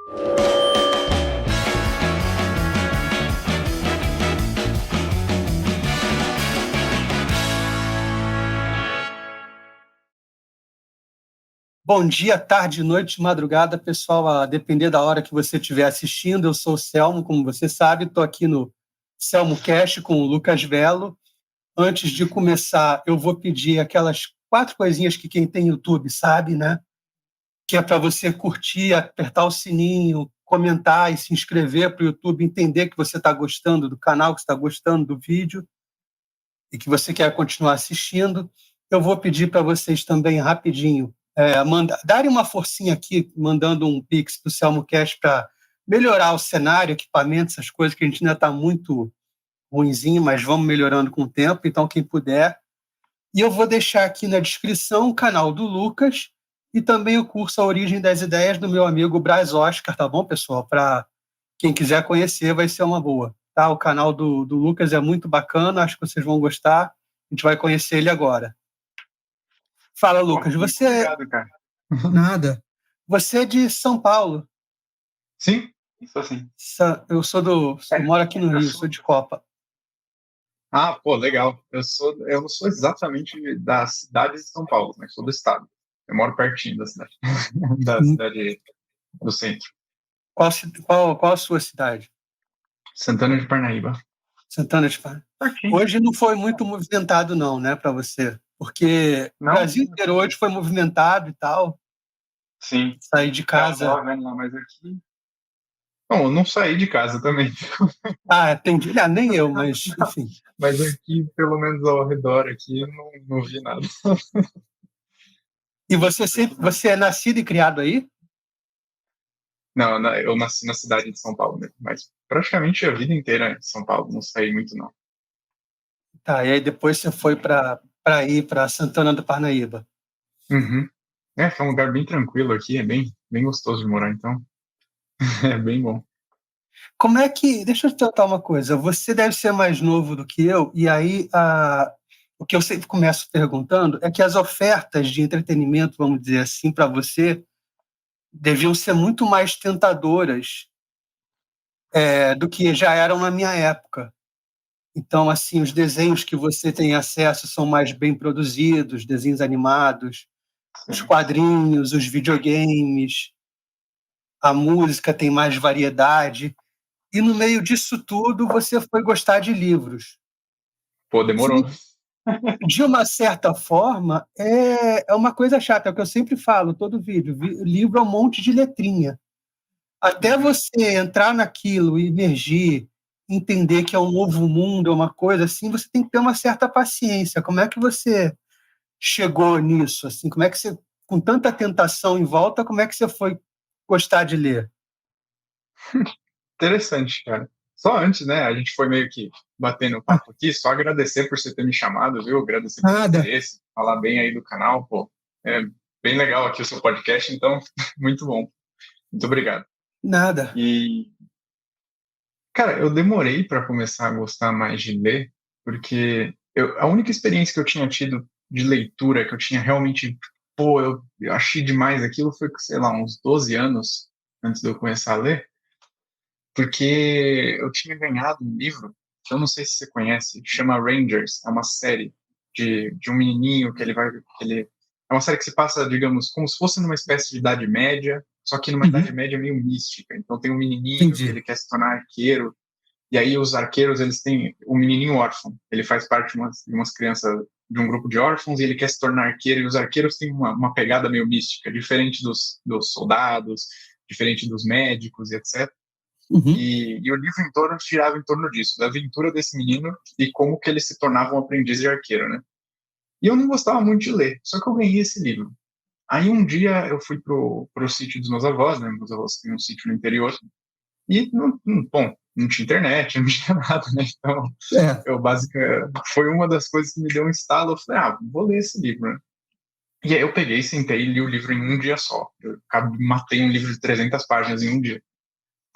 Bom dia, tarde, noite, madrugada, pessoal, a depender da hora que você estiver assistindo. Eu sou o Selmo, como você sabe, estou aqui no Selmo Cast com o Lucas Velo. Antes de começar, eu vou pedir aquelas 4 coisinhas que quem tem YouTube sabe, né? Que é para você curtir, apertar o sininho, comentar e se inscrever para o YouTube, entender que você está gostando do canal, que está gostando do vídeo e que você quer continuar assistindo. Eu vou pedir para vocês também, rapidinho, darem uma forcinha aqui, mandando um Pix para o SelmoCast para melhorar o cenário, equipamento, essas coisas que a gente ainda está muito ruinzinho, mas vamos melhorando com o tempo, então quem puder. E eu vou deixar aqui na descrição o canal do Lucas e também o curso A Origem das Ideias do meu amigo Braz Oscar, tá bom, pessoal? Para quem quiser conhecer, vai ser uma boa. Tá? O canal do Lucas é muito bacana, acho que vocês vão gostar. A gente vai conhecer ele agora. Fala, Lucas. Bom, você... Obrigado, cara. Nada. Você é de São Paulo. Sim, isso assim. Eu moro aqui no Rio, sou de Copa. Ah, pô, legal. Eu não sou exatamente da cidade de São Paulo, mas sou do estado. Eu moro pertinho da cidade, da cidade do centro. Qual a sua cidade? Santana de Parnaíba. Santana de Parnaíba. Hoje não foi muito movimentado, não, né, para você? Porque o Brasil inteiro hoje foi movimentado e tal. Sim. Sair de casa. Eu vendo lá, mas aqui... Não, eu não saí de casa também. Ah, entendi. Nem eu, mas enfim. Mas aqui, pelo menos ao redor aqui, eu não vi nada. E você é nascido e criado aí? Não, eu nasci na cidade de São Paulo mesmo, mas praticamente a vida inteira em São Paulo, não saí muito não. Tá, e aí depois você foi para ir para Santana do Parnaíba. Uhum. Foi um lugar bem tranquilo aqui, é bem gostoso de morar, então é bem bom. Como é que... Deixa eu te perguntar uma coisa. Você deve ser mais novo do que eu, e aí o que eu sempre começo perguntando é que as ofertas de entretenimento, vamos dizer assim, para você, deviam ser muito mais tentadoras do que já eram na minha época. Então, assim, os desenhos que você tem acesso são mais bem produzidos, desenhos animados, os quadrinhos, os videogames, a música tem mais variedade. E no meio disso tudo, você foi gostar de livros. Pô, demorou. De uma certa forma, é uma coisa chata, é o que eu sempre falo, todo vídeo. Livro é um monte de letrinha. Até você entrar naquilo, imergir, entender que é um novo mundo, é uma coisa assim, você tem que ter uma certa paciência. Como é que você chegou nisso? Assim, como é que você, com tanta tentação em volta, como é que você foi gostar de ler? Interessante, cara. Só antes, né, a gente foi meio que batendo papo aqui, só agradecer por você ter me chamado, viu? Agradecer pelo interesse, falar bem aí do canal, pô. É bem legal aqui o seu podcast, então, muito bom. Muito obrigado. Nada. E, cara, eu demorei para começar a gostar mais de ler, porque a única experiência que eu tinha tido de leitura, que eu tinha realmente, pô, eu achei demais aquilo, foi, sei lá, uns 12 anos antes de eu começar a ler, porque eu tinha ganhado um livro, que eu não sei se você conhece, chama Rangers, é uma série de um menininho que é uma série que se passa, digamos, como se fosse numa espécie de Idade Média, só que numa Idade Média meio mística. Então tem um menininho que ele quer se tornar arqueiro, e aí os arqueiros, eles têm um menininho órfão, ele faz parte de umas crianças, de um grupo de órfãos, e ele quer se tornar arqueiro, e os arqueiros têm uma pegada meio mística, diferente dos soldados, diferente dos médicos e etc. E o livro em torno girava em torno disso, da aventura desse menino e como que ele se tornava um aprendiz de arqueiro, né? E eu não gostava muito de ler, só que eu ganhei esse livro. Aí um dia eu fui pro sítio dos meus avós, né? Meus avós têm um sítio no interior, e, bom, não tinha internet, não tinha nada, né? Então, foi uma das coisas que me deu um estalo. Eu falei, vou ler esse livro, né? E aí eu peguei, sentei e li o livro em um dia só. Eu matei um livro de 300 páginas em um dia.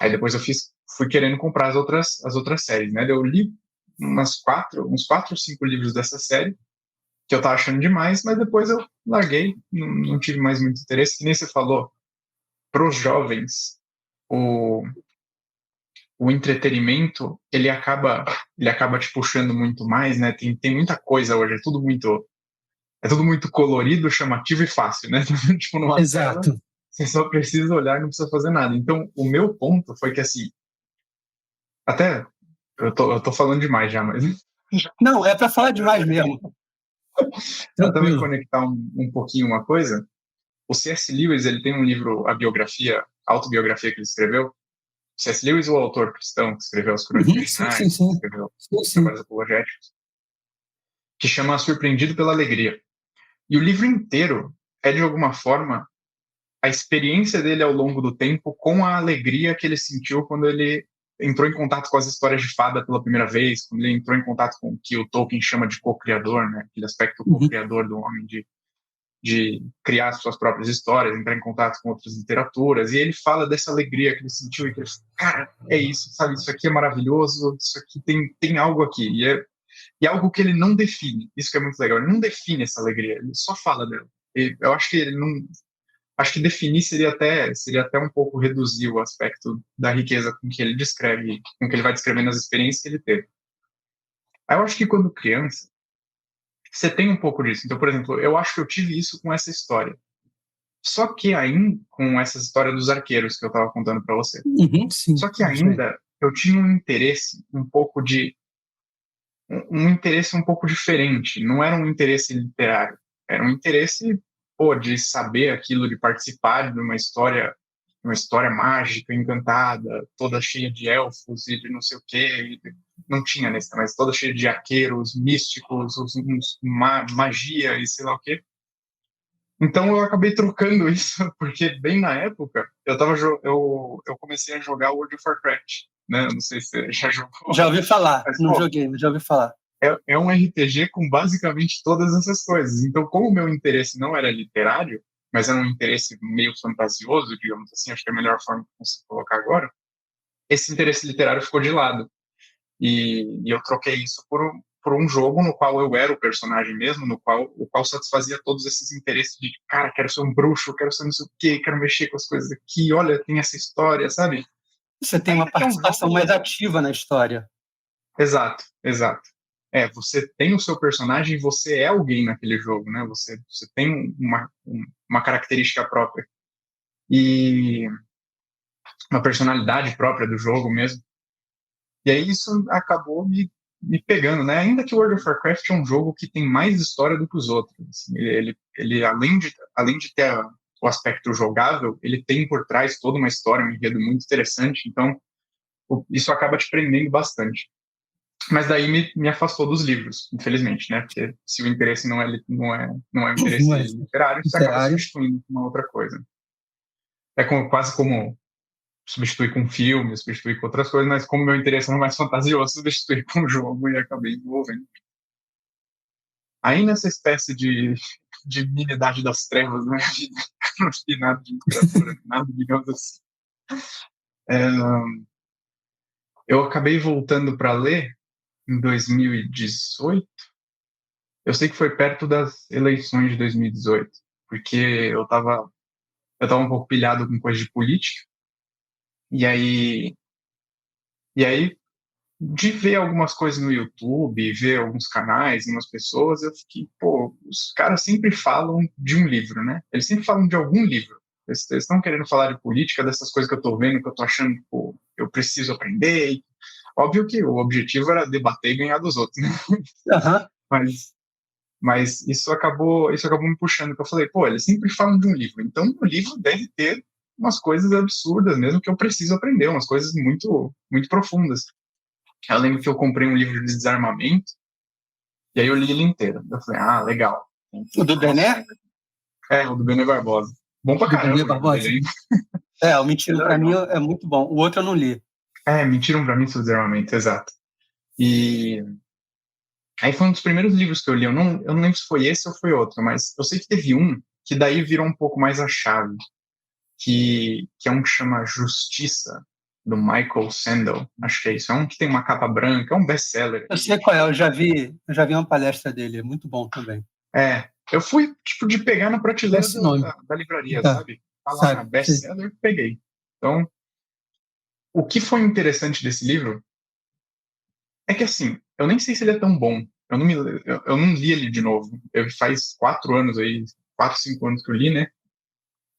Aí depois eu fui querendo comprar as outras séries, né? Eu li uns 4 ou 5 livros dessa série, que eu tava achando demais, mas depois eu larguei, não tive mais muito interesse. Que nem você falou, pros jovens, o, o entretenimento, ele acaba te puxando muito mais, né? Tem muita coisa hoje, é tudo muito colorido, chamativo e fácil, né? Tipo, numa tela, Exato. você só precisa olhar, não precisa fazer nada. Então, o meu ponto foi que, assim, até eu tô falando demais já, mas Não, é para falar demais mesmo. até me Tranquilo. conectar um pouquinho uma coisa. O C.S. Lewis, ele tem um livro, a autobiografia que ele escreveu. C.S. Lewis, o autor cristão que escreveu as Crônicas Uhum, de sim, sim, Nárnia, sim. escreveu Sim, sim. trabalhos apologéticos, que chama Surpreendido pela Alegria. E o livro inteiro é, de alguma forma, a experiência dele ao longo do tempo com a alegria que ele sentiu quando ele entrou em contato com as histórias de fada pela primeira vez, quando ele entrou em contato com o que o Tolkien chama de co-criador, né? Aquele aspecto Uhum. co-criador do homem de criar suas próprias histórias, entrar em contato com outras literaturas, e ele fala dessa alegria que ele sentiu e que ele falou, cara, é isso, sabe, isso aqui é maravilhoso, isso aqui tem algo aqui, e é algo que ele não define, isso que é muito legal, ele não define essa alegria, ele só fala dela. E eu acho que ele não, acho que definir seria até um pouco reduzir o aspecto da riqueza com que ele descreve, com que ele vai descrevendo as experiências que ele teve. Aí eu acho que quando criança, você tem um pouco disso. Então, por exemplo, eu acho que eu tive isso com essa história. Só que ainda, com essa história dos arqueiros que eu estava contando para você. Uhum, sim, Só que isso aí. ainda eu tinha um interesse um interesse um pouco diferente. Não era um interesse literário. Era um interesse, pô, de saber aquilo, de participar de uma história mágica, encantada, toda cheia de elfos e de não sei o quê. Não tinha nesse, mas toda cheia de arqueiros, místicos, magia e sei lá o quê. Então eu acabei trocando isso, porque bem na época eu comecei a jogar World of Warcraft, né? Eu não sei se você já jogou, Já ouvi falar, mas não pô, joguei, mas já ouvi falar. é um RPG com basicamente todas essas coisas. Então, como o meu interesse não era literário, mas era um interesse meio fantasioso, digamos assim, acho que é a melhor forma que eu consigo colocar agora, esse interesse literário ficou de lado. E eu troquei isso por um jogo no qual eu era o personagem mesmo, o qual satisfazia todos esses interesses de, cara, quero ser um bruxo, quero ser não sei o quê, quero mexer com as coisas aqui, olha, tem essa história, sabe? Você tem uma Ainda que é um participação jogo. mais ativa na história. Exato, exato. É, você tem o seu personagem e você é alguém naquele jogo, né? Você tem uma característica própria e uma personalidade própria do jogo mesmo. E aí isso acabou me pegando, né? Ainda que World of Warcraft é um jogo que tem mais história do que os outros. Assim, ele além de ter o aspecto jogável, ele tem por trás toda uma história, um enredo muito interessante. Então, isso acaba te prendendo bastante. Mas daí me afastou dos livros, infelizmente, né? Porque se o interesse não é um interesse Não é literário, você acaba literário. substituindo com uma outra coisa. É quase como substituir com filme, substituir com outras coisas, mas como meu interesse era mais fantasioso, substituir com o jogo e acabei envolvendo. Aí nessa espécie de mini Idade das Trevas, né? Não vi nada de literatura, nada, digamos assim. É, eu acabei voltando para ler em 2018. Eu sei que foi perto das eleições de 2018, porque eu tava um pouco pilhado com coisa de política, e aí, e aí de ver algumas coisas no YouTube, ver alguns canais, umas pessoas, eu fiquei, pô, os caras sempre falam de um livro, né? Eles sempre falam de algum livro. Eles estão querendo falar de política, dessas coisas que eu tô vendo, que eu tô achando, pô, eu preciso aprender. Óbvio que o objetivo era debater e ganhar dos outros, né? Aham. Mas, mas isso acabou me puxando, que eu falei, pô, eles sempre falam de um livro, então o livro deve ter umas coisas absurdas mesmo que eu preciso aprender, umas coisas muito, muito profundas. Eu lembro que eu comprei um livro de desarmamento, e aí eu li ele inteiro. Eu falei, ah, legal. Tem O do Bené? informações aqui. É, o do Benê Barbosa. Bom pra Do Benê caramba o livro dele, Barbosa? hein? É, o Mentira Ele é pra mim legal. é muito bom. O outro eu não li. É, mentiram pra mim sobre desarmamento, exato. E aí foi um dos primeiros livros que eu li. Eu não lembro se foi esse ou foi outro, mas eu sei que teve um que daí virou um pouco mais a chave, que é um que chama Justiça, do Michael Sandel. Acho que é isso. É um que tem uma capa branca, é um best-seller. Eu sei qual é, eu já vi uma palestra dele, é muito bom também. É, eu fui, tipo, de pegar na prateleira Esse nome. da livraria, Tá, sabe? Tá lá, sabe? Sei. best-seller, peguei. Então, O que foi interessante desse livro é que, assim, eu nem sei se ele é tão bom. Eu não li ele de novo. Faz 4 anos aí, 4, 5 anos que eu li, né?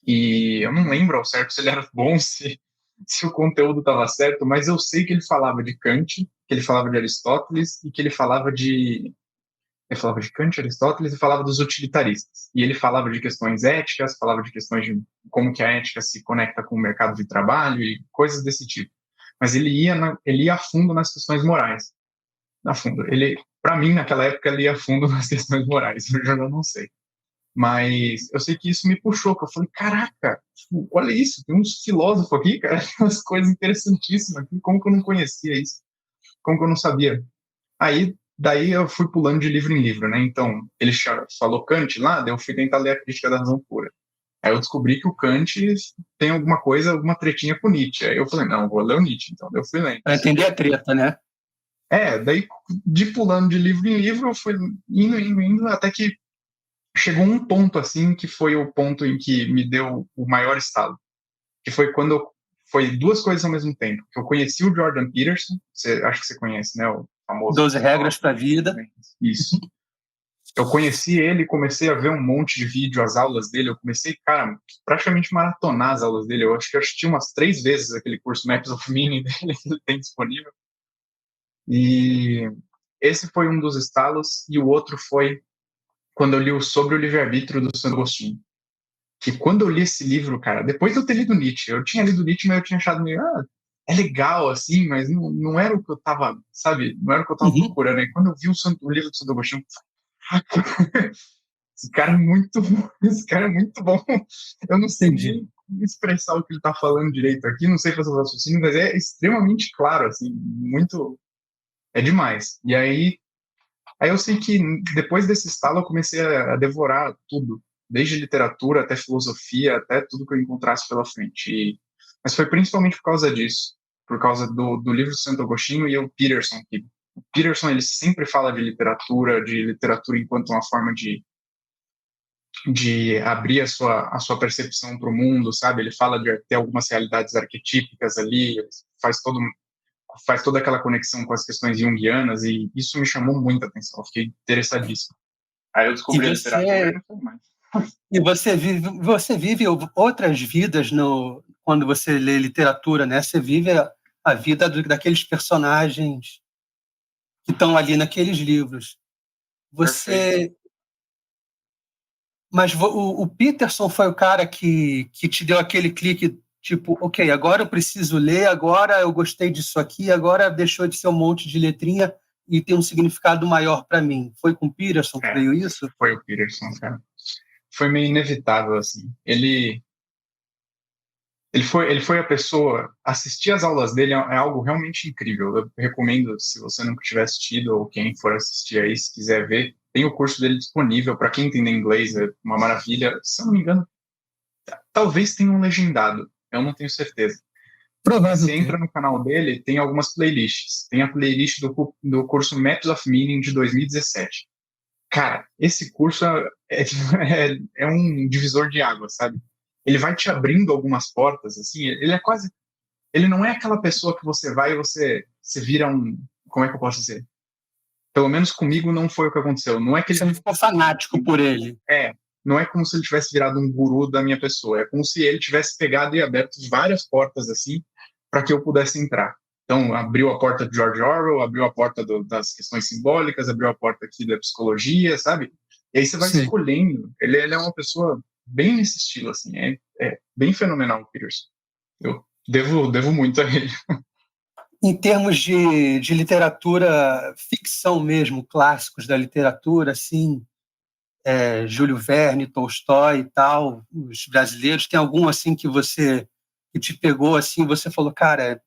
E eu não lembro ao certo se ele era bom, se o conteúdo estava certo, mas eu sei que ele falava de Kant, que ele falava de Aristóteles e que ele falava de Kant, Aristóteles e falava dos utilitaristas. E ele falava de questões éticas, falava de questões de como que a ética se conecta com o mercado de trabalho e coisas desse tipo. Mas ele ia a fundo nas questões morais. A fundo. Para mim, naquela época, ele ia a fundo nas questões morais. Eu já não sei. Mas eu sei que isso me puxou, que eu falei, caraca, tipo, olha isso, tem uns filósofos aqui, cara, tem umas coisas interessantíssimas aqui, como que eu não conhecia isso? Como que eu não sabia? Daí eu fui pulando de livro em livro, né? Então, ele falou Kant lá, daí eu fui tentar ler a Crítica da Razão Pura. Aí eu descobri que o Kant tem alguma coisa, alguma tretinha com Nietzsche. Aí eu falei, não, vou ler o Nietzsche, então. Daí eu fui lendo. Para entender a treta, né? Daí de pulando de livro em livro, eu fui indo, até que chegou um ponto assim, que foi o ponto em que me deu o maior estalo. Que foi foi duas coisas ao mesmo tempo. Eu conheci o Jordan Peterson, acho que você conhece, né? O famoso 12 regras para a vida. Isso. Eu conheci ele, comecei a ver um monte de vídeo, as aulas dele. Eu comecei, cara, praticamente maratonar as aulas dele. Eu acho que eu assisti umas 3 vezes aquele curso Maps of Meaning dele que ele tem disponível. E esse foi um dos estalos. E o outro foi quando eu li Sobre o Livre-Arbítrio do Santo Agostinho. Que quando eu li esse livro, cara, depois de eu ter lido Nietzsche, eu tinha lido Nietzsche, mas eu tinha achado meio, é legal, assim, mas não era o que eu tava, sabe, não era o que eu tava procurando. E quando eu vi o livro do Santo Agostinho, esse cara é muito bom, esse cara é muito bom. Eu não sei nem expressar o que ele tá falando direito aqui, não sei fazer os raciocínios, mas é extremamente claro, assim, muito, é demais. E aí eu sei que depois desse estalo eu comecei a devorar tudo, desde literatura até filosofia, até tudo que eu encontrasse pela frente. Mas foi principalmente por causa disso, por causa do livro do Santo Agostinho e o Peterson. O Peterson ele sempre fala de literatura enquanto uma forma de abrir a sua percepção para o mundo, sabe? Ele fala de ter algumas realidades arquetípicas ali, faz toda aquela conexão com as questões junguianas e isso me chamou muita atenção. Eu fiquei interessadíssimo. Aí eu descobri a literatura e não foi mais. E você vive outras vidas quando você lê literatura, né? Você vive a vida daqueles personagens que estão ali naqueles livros. Perfeito. Mas o Peterson foi o cara que te deu aquele clique, tipo, ok, agora eu preciso ler, agora eu gostei disso aqui, agora deixou de ser um monte de letrinha e tem um significado maior para mim. Foi com o Peterson que veio isso? Foi o Peterson, cara. Foi meio inevitável, assim. Ele foi a pessoa. Assistir as aulas dele é algo realmente incrível. Eu recomendo, se você nunca tiver assistido ou quem for assistir aí, se quiser ver, tem o curso dele disponível. Para quem entende inglês, é uma maravilha. Se eu não me engano, talvez tenha um legendado. Eu não tenho certeza. Você entra no canal dele, tem algumas playlists. Tem a playlist do curso Maps of Meaning de 2017. Cara, esse curso é um divisor de água, sabe? Ele vai te abrindo algumas portas, assim, ele não é aquela pessoa que você vai e você vira como é que eu posso dizer? Pelo menos comigo não foi o que aconteceu. Não é que você não ficou fanático por ele. Não é como se ele tivesse virado um guru da minha pessoa. É como se ele tivesse pegado e aberto várias portas, assim, para que eu pudesse entrar. Então, abriu a porta de George Orwell, abriu a porta das questões simbólicas, abriu a porta aqui da psicologia, sabe? E aí você vai escolhendo. Ele é uma pessoa bem nesse estilo, assim. É bem fenomenal o Peterson. Eu devo muito a ele. Em termos de literatura, ficção mesmo, clássicos da literatura, assim, Júlio Verne, Tolstói e tal, os brasileiros, tem algum assim que te pegou assim, você falou, cara,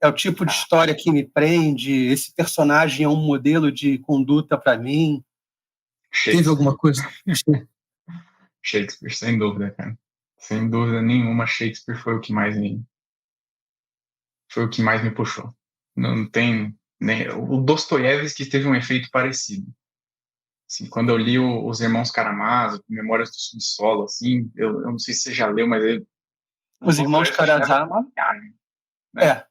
é o tipo de história que me prende, esse personagem é um modelo de conduta para mim. Teve alguma coisa? Shakespeare, sem dúvida, cara. Sem dúvida nenhuma, Shakespeare foi o que mais me puxou. Não tem nem o Dostoiévski teve um efeito parecido. Assim, quando eu li os Irmãos Karamazov, Memórias do Subsolo, assim, eu não sei se você já leu, mas os Irmãos Karamazov, É.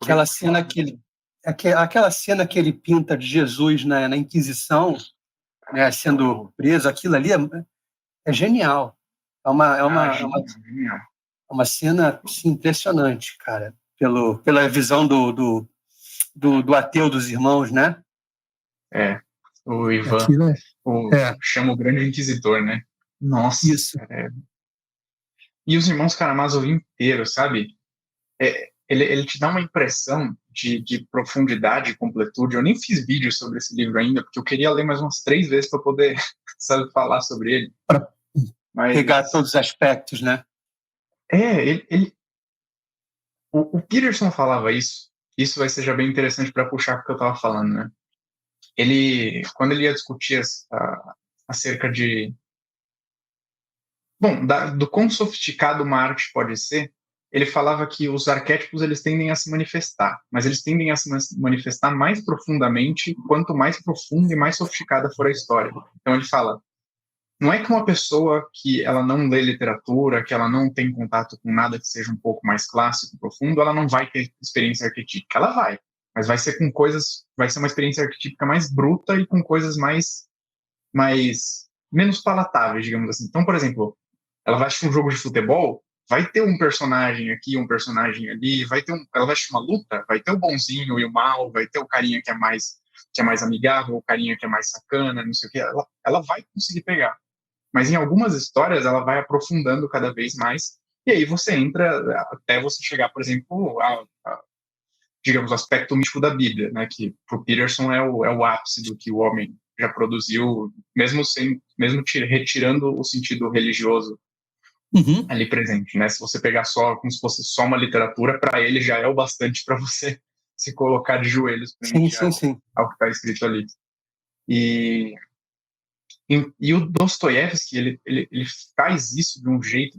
Aquela cena que ele pinta de Jesus na Inquisição, né, sendo preso, aquilo ali é genial. Genial. É uma cena assim, impressionante, cara, pela visão do ateu dos irmãos, né? O Ivan chama o grande inquisidor, né? Nossa, isso. Cara, E os irmãos Karamazov inteiros, sabe? Ele te dá uma impressão de profundidade e completude. Eu nem fiz vídeo sobre esse livro ainda, porque eu queria ler mais umas 3 vezes para poder, sabe, falar sobre ele. Para pegar todos os aspectos, né? O Peterson falava isso. Isso vai ser já bem interessante para puxar o que eu estava falando, né? Quando ele ia discutir acerca de... Bom, do quão sofisticado uma arte pode ser, ele falava que os arquétipos eles tendem a se manifestar, mas eles tendem a se manifestar mais profundamente quanto mais profunda e mais sofisticada for a história. Então ele fala, não é que uma pessoa que ela não lê literatura, que ela não tem contato com nada que seja um pouco mais clássico, profundo, ela não vai ter experiência arquetípica. Ela vai, mas vai ser vai ser uma experiência arquetípica mais bruta e com coisas menos palatáveis, digamos assim. Então, por exemplo, ela vai assistir um jogo de futebol, vai ter um personagem aqui, um personagem ali, ela vai assistir uma luta, vai ter o bonzinho e o mal, vai ter o carinha que é mais amigável, o carinha que é mais sacana, não sei o que, ela vai conseguir pegar. Mas em algumas histórias ela vai aprofundando cada vez mais, e aí você entra até você chegar, por exemplo, digamos, o aspecto místico da Bíblia, né, que para o Peterson é o ápice do que o homem já produziu, mesmo retirando o sentido religioso ali presente, né? Se você pegar só como se fosse só uma literatura, para ele já é o bastante para você se colocar de joelhos frente ao que está escrito ali. E o Dostoiévski, ele faz isso de um jeito.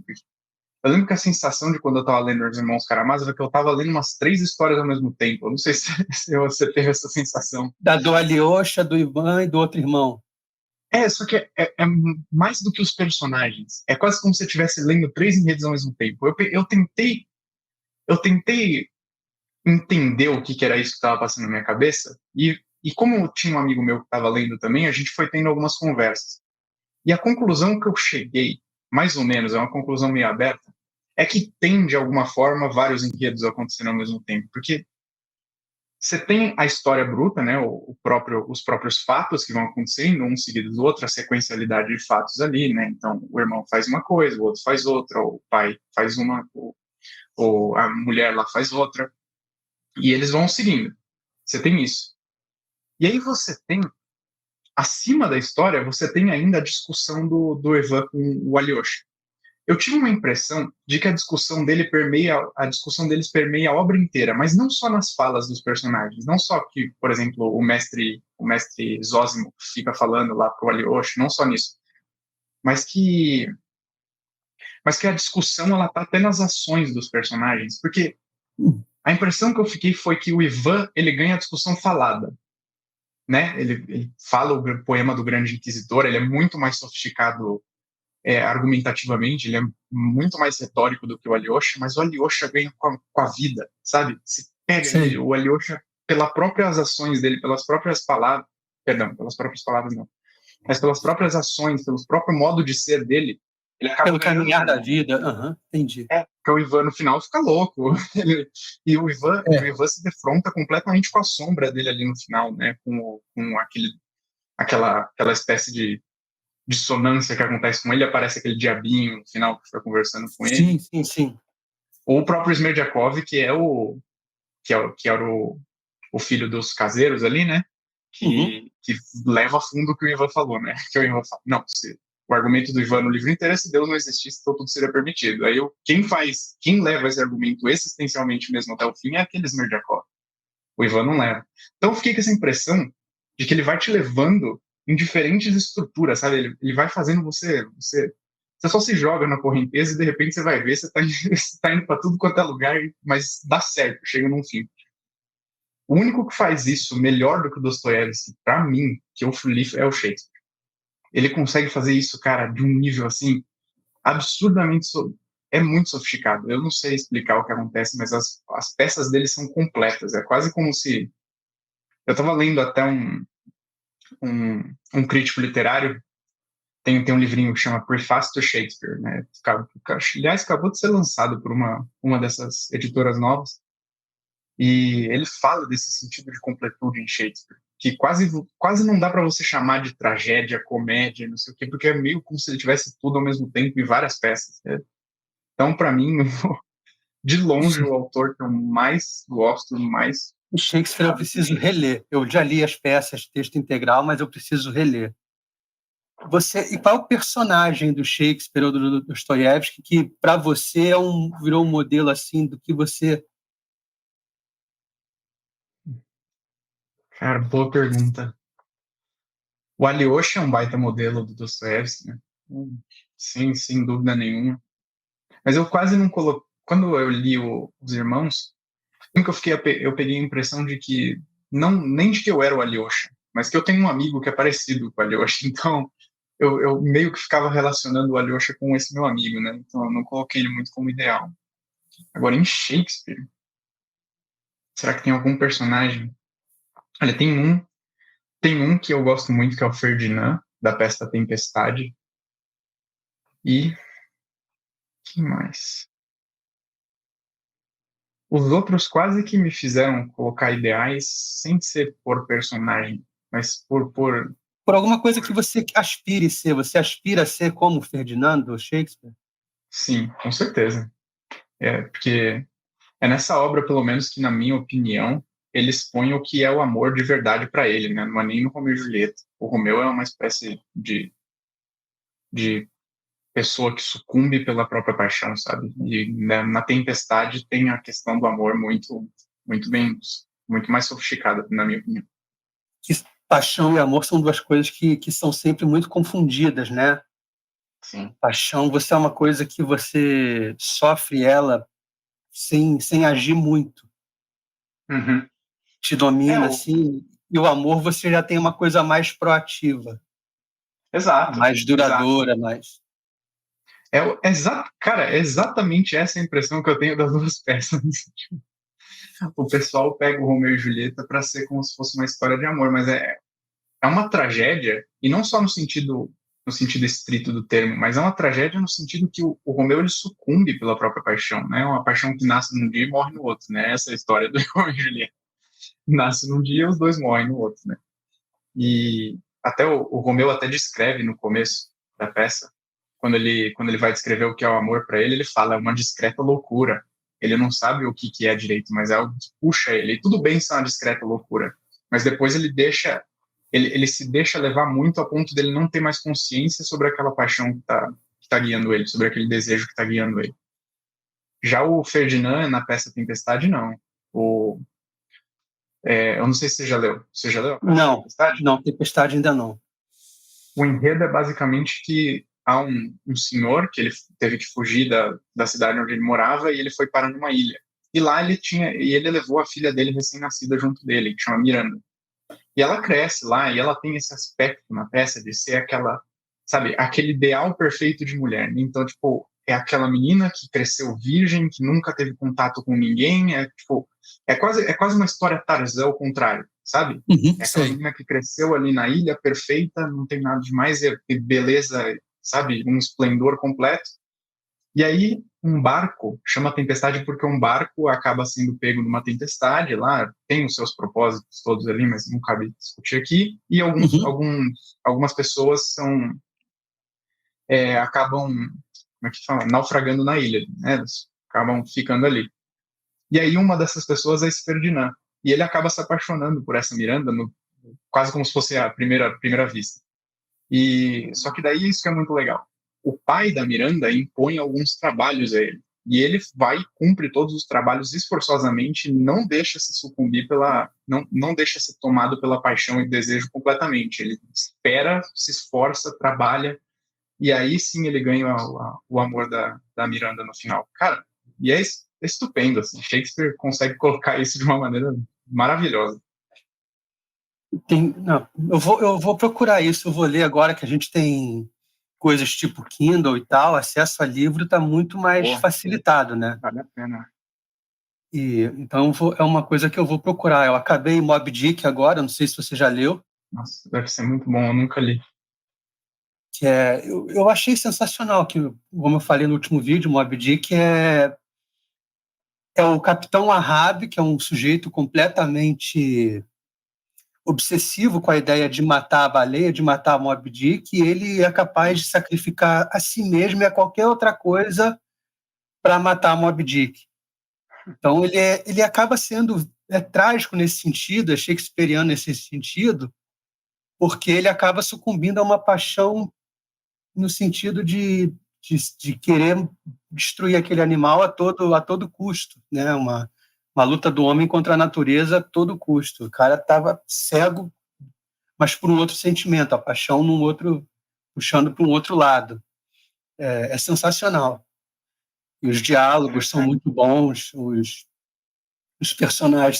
Eu lembro que a sensação de quando eu estava lendo Os Irmãos Karamazov é que eu estava lendo umas 3 histórias ao mesmo tempo. Eu não sei se você teve essa sensação. Do Alyosha, do Ivan e do outro irmão. Só que é mais do que os personagens. É quase como se você estivesse lendo 3 enredos ao mesmo tempo. Eu tentei entender o que era isso que estava passando na minha cabeça, e como tinha um amigo meu que estava lendo também, a gente foi tendo algumas conversas. E a conclusão que eu cheguei, mais ou menos, é uma conclusão meio aberta, é que tem, de alguma forma, vários enredos acontecendo ao mesmo tempo. Porque você tem a história bruta, né, os próprios fatos que vão acontecendo, um seguido do outro, a sequencialidade de fatos ali, né? Então, o irmão faz uma coisa, o outro faz outra, o pai faz uma, ou a mulher lá faz outra, e eles vão seguindo. Você tem isso. E aí você tem, acima da história, você tem ainda a discussão do Ivan com o Alyosha. Eu tive uma impressão de que a discussão deles permeia a obra inteira, mas não só nas falas dos personagens, não só que, por exemplo, o mestre Zósimo fica falando lá pro Alyosha, não só nisso, mas que a discussão ela tá até nas ações dos personagens, porque a impressão que eu fiquei foi que o Ivan ele ganha a discussão falada, né? Ele fala o poema do Grande Inquisidor, ele é muito mais sofisticado argumentativamente, ele é muito mais retórico do que o Alyosha, mas o Alyosha ganha com a vida, sabe? Se pega ele, o Alyosha, pelas próprias ações dele, pelas próprias palavras não, mas pelas próprias ações, pelo próprio modo de ser dele, ele acaba pelo caminhar da vida, entendi. Porque o Ivan no final fica louco. E o Ivan se defronta completamente com a sombra dele ali no final, né? Com aquela espécie de dissonância que acontece com ele, aparece aquele diabinho no final que fica conversando com ele. Sim. Ou o próprio Smerdyakov, que era o filho dos caseiros ali, né? Que leva a fundo o que o Ivan falou, né? Que o Ivan fala, não, o argumento do Ivan no livro inteiro é se Deus não existisse, então tudo seria permitido. Aí quem leva esse argumento existencialmente mesmo até o fim é aquele Smerdyakov. O Ivan não leva. Então eu fiquei com essa impressão de que ele vai te levando em diferentes estruturas, sabe? Ele vai fazendo você só se joga na correnteza e de repente você vai ver, você tá indo para tudo quanto é lugar, mas dá certo, chega num fim. O único que faz isso melhor do que o Dostoiévski, para mim, que eu li, é o Shakespeare. Ele consegue fazer isso, cara, de um nível assim absurdamente é muito sofisticado. Eu não sei explicar o que acontece, mas as peças dele são completas. É quase como se... Eu estava lendo até um crítico literário, tem um livrinho que chama Preface to Shakespeare, né? Aliás, acabou de ser lançado por uma dessas editoras novas, e ele fala desse sentido de completude em Shakespeare, que quase não dá para você chamar de tragédia, comédia, não sei o quê, porque é meio como se ele tivesse tudo ao mesmo tempo em várias peças, né? Então, para mim, de longe, o autor que eu mais gosto, mais... Shakespeare eu preciso reler. Eu já li as peças, texto integral, mas eu preciso reler. E qual é o personagem do Shakespeare ou do Dostoiévski que, para você, virou um modelo assim do que você... Cara, boa pergunta. O Alyosha é um baita modelo do Dostoiévski, né? Sim, sem dúvida nenhuma. Mas eu quase não coloquei... Quando eu li Os Irmãos, nunca eu peguei a impressão de que... Não, nem de que eu era o Alyosha, mas que eu tenho um amigo que é parecido com o Alyosha. Então, eu meio que ficava relacionando o Alyosha com esse meu amigo, né? Então, eu não coloquei ele muito como ideal. Agora, em Shakespeare, será que tem algum personagem? Olha, tem um que eu gosto muito, que é o Ferdinand, da peça Tempestade. E que mais? Os outros quase que me fizeram colocar ideais sem ser por personagem, mas Por alguma coisa que você aspire ser. Você aspira a ser como Ferdinando Shakespeare? Sim, com certeza. Porque é nessa obra, pelo menos, que, na minha opinião, ele expõe o que é o amor de verdade para ele, né? Não é nem no Romeu e Julieta. O Romeu é uma espécie de pessoa que sucumbe pela própria paixão, sabe? E né, na Tempestade tem a questão do amor muito mais sofisticada, na minha opinião. Que paixão e amor são duas coisas que são sempre muito confundidas, né? Sim. Paixão, você é uma coisa que você sofre ela sem agir muito. Uhum. Te domina, assim. E o amor, você já tem uma coisa mais proativa. Exato. Mais duradoura, Exato. mais... Cara, é exatamente essa a impressão que eu tenho das duas peças. O pessoal pega o Romeu e Julieta para ser como se fosse uma história de amor, mas é uma tragédia, e não só no sentido estrito do termo, mas é uma tragédia no sentido que o Romeu ele sucumbe pela própria paixão, né? Uma paixão que nasce num dia e morre no outro, né? Essa é a história do Romeu e Julieta. Nasce num dia e os dois morrem no outro, né? E até o Romeu até descreve no começo da peça, quando ele vai descrever o que é o amor para ele fala, é uma discreta loucura. Ele não sabe o que é direito, mas é algo que puxa ele. E tudo bem ser uma discreta loucura, mas depois ele se deixa levar muito a ponto dele não ter mais consciência sobre aquela paixão que tá guiando ele, sobre aquele desejo que está guiando ele. Já o Ferdinand, na peça Tempestade, não. Eu não sei se você já leu. Você já leu a peça Tempestade? Não, Tempestade ainda não. O enredo é basicamente que há um senhor que ele teve que fugir da cidade onde ele morava e ele foi parar numa ilha. E lá ele levou a filha dele recém-nascida junto dele, que chama Miranda. E ela cresce lá e ela tem esse aspecto na peça de ser aquela, sabe, aquele ideal perfeito de mulher. Então, tipo, é aquela menina que cresceu virgem, que nunca teve contato com ninguém, é quase uma história Tarzan ao contrário, sabe? É aquela menina que cresceu ali na ilha, perfeita, não tem nada demais, é beleza, sabe, um esplendor completo. E aí, um barco chama tempestade porque um barco acaba sendo pego numa tempestade lá, tem os seus propósitos todos ali, mas não cabe discutir aqui. E algumas pessoas acabam, como é que fala? Naufragando na ilha, né? Eles acabam ficando ali. E aí, uma dessas pessoas é esse Ferdinand. E ele acaba se apaixonando por essa Miranda, quase como se fosse a primeira vista. Só que daí isso que é muito legal. O pai da Miranda impõe alguns trabalhos a ele. E ele vai e cumpre todos os trabalhos esforçosamente, não deixa se sucumbir não deixa ser tomado pela paixão e desejo completamente. Ele espera, se esforça, trabalha, e aí sim ele ganha o amor da Miranda no final. Cara, e é estupendo, assim. Shakespeare consegue colocar isso de uma maneira maravilhosa. Não, eu vou procurar isso, eu vou ler agora que a gente tem coisas tipo Kindle e tal, acesso a livro está muito mais facilitado, né? Vale a pena. E, então é uma coisa que eu vou procurar. Eu acabei Moby Dick agora, não sei se você já leu. Nossa, deve ser muito bom, eu nunca li. Que eu achei sensacional, que, como eu falei no último vídeo, Moby Dick é o Capitão Ahab, que é um sujeito completamente obsessivo com a ideia de matar a baleia, de matar a Moby Dick, e ele é capaz de sacrificar a si mesmo e a qualquer outra coisa para matar a Moby Dick. Então ele acaba sendo trágico nesse sentido, é shakespeariano nesse sentido, porque ele acaba sucumbindo a uma paixão no sentido de querer destruir aquele animal a todo custo, né? Uma luta do homem contra a natureza a todo custo. O cara estava cego, mas por um outro sentimento, a paixão num outro, puxando para um outro lado. É sensacional. E os diálogos são muito bons, os personagens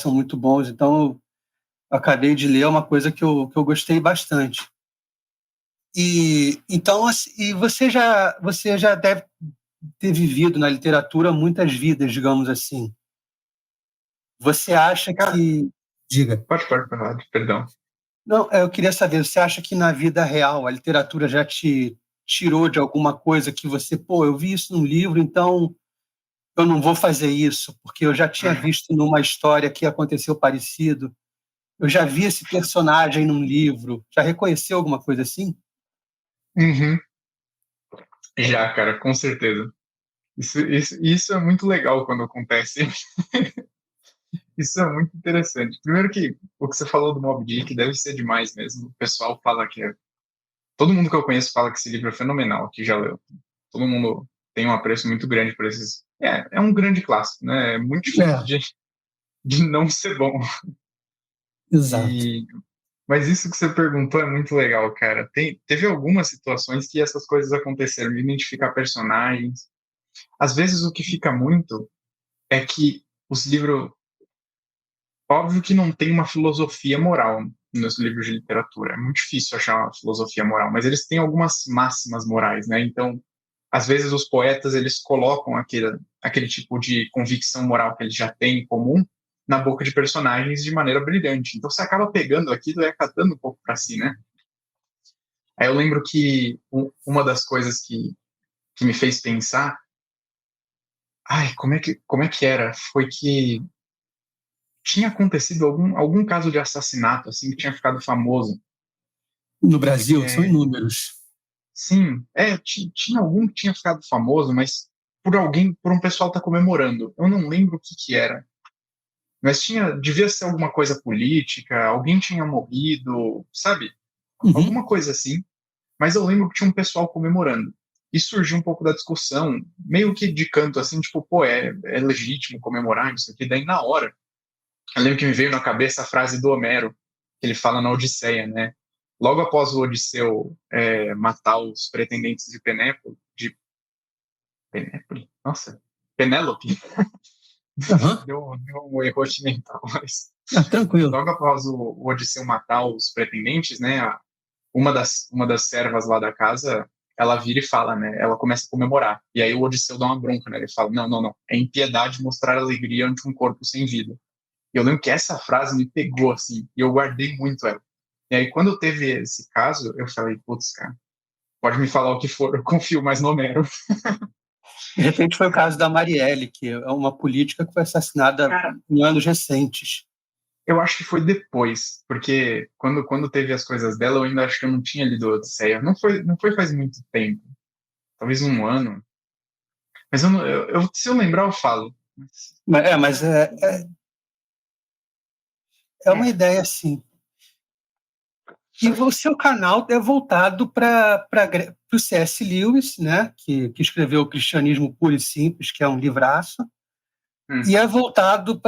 são muito bons, então eu acabei de ler uma coisa que eu gostei bastante. E então e você já deve ter vivido na literatura muitas vidas, digamos assim. Você acha que... Diga. Pode falar, perdão. Não, eu queria saber, você acha que na vida real a literatura já te tirou de alguma coisa que você, eu vi isso num livro, então eu não vou fazer isso, porque eu já tinha visto numa história que aconteceu parecido. Eu já vi esse personagem num livro. Já reconheceu alguma coisa assim? Uhum. Já, cara, com certeza. Isso é muito legal quando acontece. Isso é muito interessante. Primeiro que o que você falou do Moby Dick deve ser demais mesmo. O pessoal fala que todo mundo que eu conheço fala que esse livro é fenomenal, que já leu. Todo mundo tem um apreço muito grande por esses. É um grande clássico, né? É muito difícil de não ser bom. Exato. Mas isso que você perguntou é muito legal, cara. Teve algumas situações que essas coisas aconteceram, de identificar personagens. Às vezes o que fica muito é que os livros. Óbvio que não tem uma filosofia moral nos livros de literatura. É muito difícil achar uma filosofia moral, mas eles têm algumas máximas morais, né? Então, às vezes os poetas eles colocam aquele tipo de convicção moral que eles já têm em comum na boca de personagens de maneira brilhante. Então você acaba pegando aquilo e acatando um pouco para si, né? Aí eu lembro que uma das coisas que me fez pensar, como é que era? Foi que tinha acontecido algum caso de assassinato assim que tinha ficado famoso. No Brasil, são inúmeros. Sim, tinha algum que tinha ficado famoso, mas por um pessoal tá comemorando. Eu não lembro o que era. Mas devia ser alguma coisa política, alguém tinha morrido, sabe? Alguma coisa assim. Mas eu lembro que tinha um pessoal comemorando. E surgiu um pouco da discussão, meio que de canto, assim, tipo, é legítimo comemorar isso aqui. Daí, na hora, eu lembro que me veio na cabeça a frase do Homero, que ele fala na Odisseia, né? Logo após o Odisseu matar os pretendentes de Nossa, Penélope. Deu um erro mental, mas tranquilo. logo após o Odisseu matar os pretendentes, né? Uma das servas lá da casa, ela vira e fala, né? Ela começa a comemorar. E aí o Odisseu dá uma bronca, né? Ele fala: não, não, não. É impiedade mostrar alegria ante um corpo sem vida. E eu lembro que essa frase me pegou, assim, e eu guardei muito ela. E aí, quando teve esse caso, eu falei: putz, cara, pode me falar o que for, eu confio mais no Homero. De repente foi o caso da Marielle, que é uma política que foi assassinada em anos recentes. Eu acho que foi depois, porque quando teve as coisas dela, eu ainda acho que eu não tinha lido Odisseia. Não foi faz muito tempo. Talvez um ano. Mas se eu lembrar, eu falo. Mas é uma ideia, assim. E o seu canal é voltado para o C.S. Lewis, né, que escreveu O Cristianismo Puro e Simples, que é um livraço, e é voltado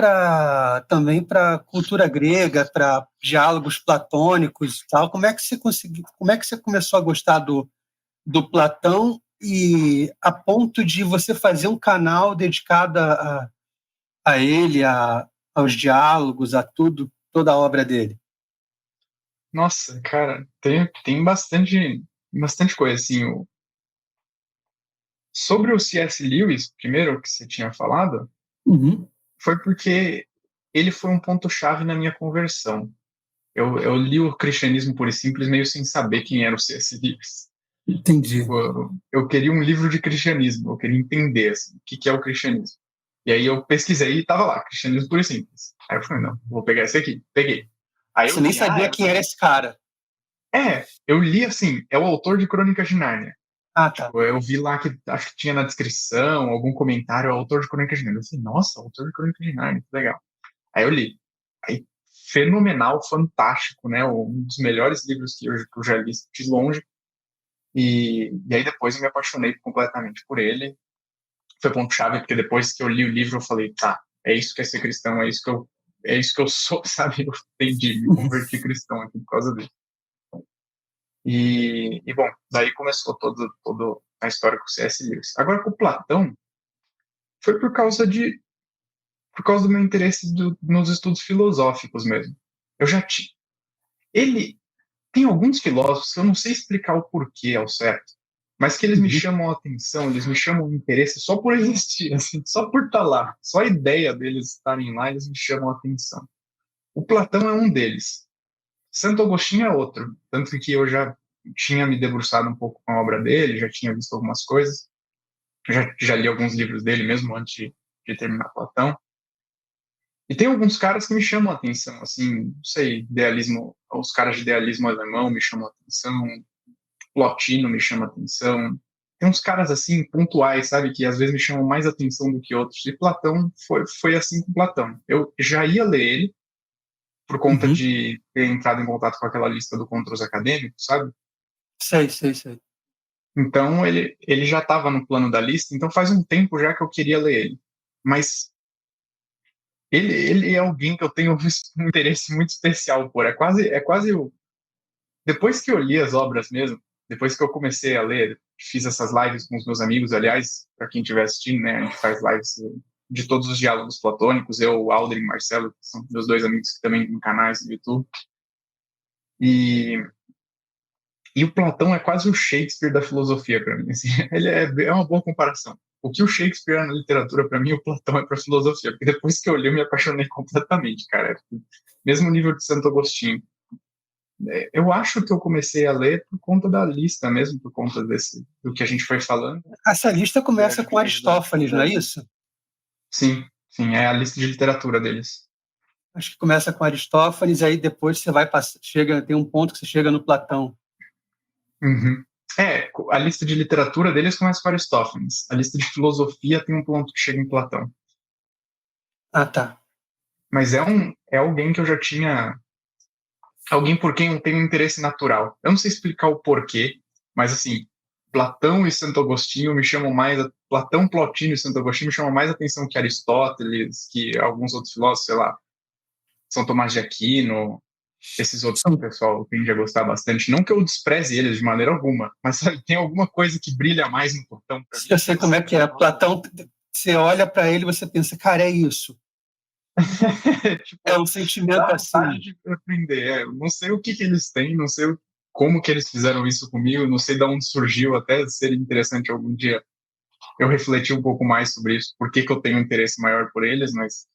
também para cultura grega, para diálogos platônicos e tal. Como é que você começou a gostar do Platão e a ponto de você fazer um canal dedicado a ele, aos diálogos, a toda a obra dele? Nossa, cara, tem bastante. bastante coisa, assim. Sobre o C.S. Lewis, primeiro, que você tinha falado, Uhum. foi porque ele foi um ponto-chave na minha conversão. Eu li o Cristianismo Puro e Simples meio sem saber quem era o C.S. Lewis. Entendi. Tipo, eu queria um livro de cristianismo, eu queria entender assim, o que que é o cristianismo. E aí eu pesquisei e tava lá, Cristianismo Puro e Simples. Aí eu falei, não, vou pegar esse aqui. Peguei. Aí eu Você nem li, sabia quem era esse cara. eu li assim, é o autor de Crônicas de Nárnia. Ah, tá. Tipo, eu vi lá que acho que tinha na descrição algum comentário, autor de Crônicas de Nárnia. Eu falei, nossa, autor de Crônicas de Nárnia, que legal. Aí eu li. Aí, fenomenal, fantástico, né? Um dos melhores livros que eu já li de longe. E aí depois eu me apaixonei completamente por ele. Foi ponto-chave, porque depois que eu li o livro eu falei, tá, é isso que é ser cristão, é isso que eu sou, sabe? Eu entendi, me converti cristão aqui por causa dele. E bom, daí começou todo a história com o C.S. Lewis. Agora com o Platão, foi por causa do meu interesse nos estudos filosóficos mesmo. Eu já tinha. Ele tem alguns filósofos que eu não sei explicar o porquê ao certo, mas que eles me Uhum. chamam a atenção, eles me chamam o interesse só por existir, assim, só por estar lá, só a ideia deles estarem lá, eles me chamam a atenção. O Platão é um deles. Santo Agostinho é outro, tanto que eu já tinha me debruçado um pouco com a obra dele, já tinha visto algumas coisas, já li alguns livros dele mesmo antes de terminar Platão. E tem alguns caras que me chamam a atenção, assim, não sei, idealismo, os caras de idealismo alemão me chamam a atenção, Plotino me chama a atenção. Tem uns caras assim, pontuais, sabe, que às vezes me chamam mais atenção do que outros. E Platão foi assim com Platão. Eu já ia ler ele, por conta Uhum. de ter entrado em contato com aquela lista do Contra os Acadêmicos, sabe? Sei, sei, sei. Então ele já estava no plano da lista, então faz um tempo já que eu queria ler ele. Mas ele é alguém que eu tenho um interesse muito especial por. É quase o. Depois que eu li as obras mesmo, depois que eu comecei a ler, fiz essas lives com os meus amigos, aliás, para quem estiver assistindo, né, a gente faz lives de todos os diálogos platônicos, eu, o Aldrin e Marcelo, que são meus dois amigos que também têm canais no YouTube. E, e o Platão é quase o Shakespeare da filosofia para mim. Assim, ele é uma boa comparação. O que o Shakespeare é na literatura para mim, o Platão é para filosofia, porque depois que eu li, eu me apaixonei completamente, cara. Mesmo nível de Santo Agostinho. Eu acho que eu comecei a ler por conta da lista mesmo, por conta do que a gente foi falando. Essa lista E aí começa com acabei resolvendo Aristófanes, não é isso? Sim, sim, é a lista de literatura deles. Acho que começa com Aristófanes, aí depois você vai chega, tem um ponto que você chega no Platão. Uhum. A lista de literatura deles começa com Aristófanes. A lista de filosofia tem um ponto que chega em Platão. Ah, tá. Mas é alguém que eu já tinha. Alguém por quem eu tenho um interesse natural. Eu não sei explicar o porquê, mas assim, Platão e Santo Agostinho me chamam mais. Platão, Plotino e Santo Agostinho me chamam mais atenção que Aristóteles, que alguns outros filósofos, sei lá, São Tomás de Aquino, esses outros que o pessoal tende a gostar bastante. Não que eu despreze eles de maneira alguma, mas sabe, tem alguma coisa que brilha mais no Platão para mim. Eu sei como é que é. Platão, você olha para ele e você pensa, cara, é isso. É Tipo, um sentimento dá vontade assim. de aprender. Eu não sei o que eles têm, não sei como que eles fizeram isso comigo, não sei de onde surgiu, até seria interessante algum dia eu refletir um pouco mais sobre isso, por que eu tenho um interesse maior por eles, mas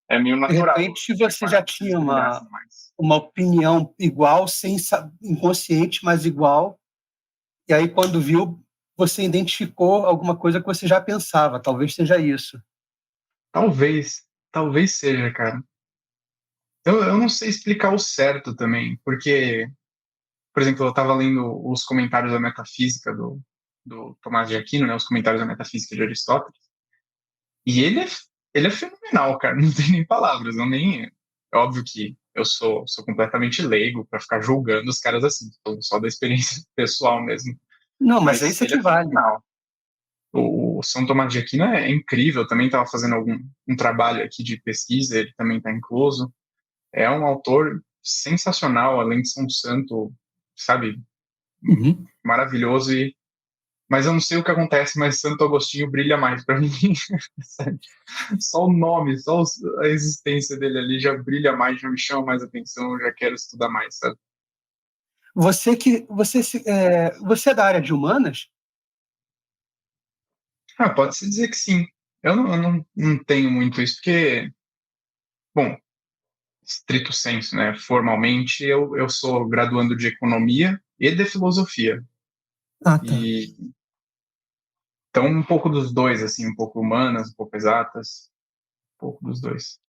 é meio De natural. repente Eu você já imaginava que eles tinha brilhassem mais. uma opinião igual, inconsciente, mas igual. E aí, quando viu, você identificou alguma coisa que você já pensava. Talvez seja isso. Talvez seja, cara. Eu não sei explicar o certo também, porque, por exemplo, eu estava lendo os comentários da metafísica do Tomás de Aquino, né, os comentários da metafísica de Aristóteles, e ele é fenomenal, cara, não tem nem palavras, não nem. É óbvio que eu sou completamente leigo para ficar julgando os caras assim, só da experiência pessoal mesmo, Não, mas é mas isso ele que é vale. fenomenal. O São Tomás de Aquino é incrível, também estava fazendo um trabalho aqui de pesquisa, ele também está incluso. É um autor sensacional, além de ser um santo, sabe, Uhum. maravilhoso. Mas eu não sei o que acontece, mas Santo Agostinho brilha mais para mim. Só o nome, a existência dele ali já brilha mais, já me chama mais atenção, eu já quero estudar mais, sabe? Você é da área de humanas? Pode-se dizer que sim. Eu não tenho muito isso, porque, bom, estrito senso, né? Formalmente, eu sou graduando de economia e de filosofia. Ah, tá. E então um pouco dos dois, assim, um pouco humanas, um pouco exatas, um pouco dos dois.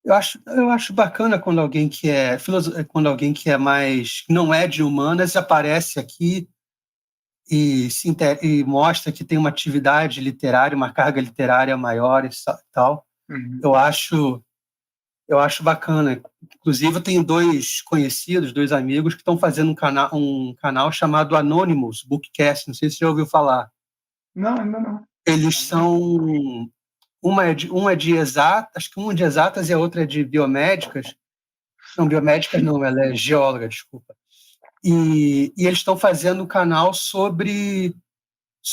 Eu acho bacana quando alguém quando alguém que é mais, não é de humanas, aparece aqui e mostra que tem uma atividade literária, uma carga literária maior e tal. Uhum. Eu acho, eu acho bacana. Inclusive, eu tenho dois conhecidos, dois amigos que estão fazendo um canal chamado Anonymous Bookcast. Não sei se você já ouviu falar. Não, ainda não. Eles são uma é de exatas, acho que uma é de exatas e a outra é de biomédicas. Não, biomédicas não, ela é geóloga, desculpa. E eles estão fazendo um canal sobre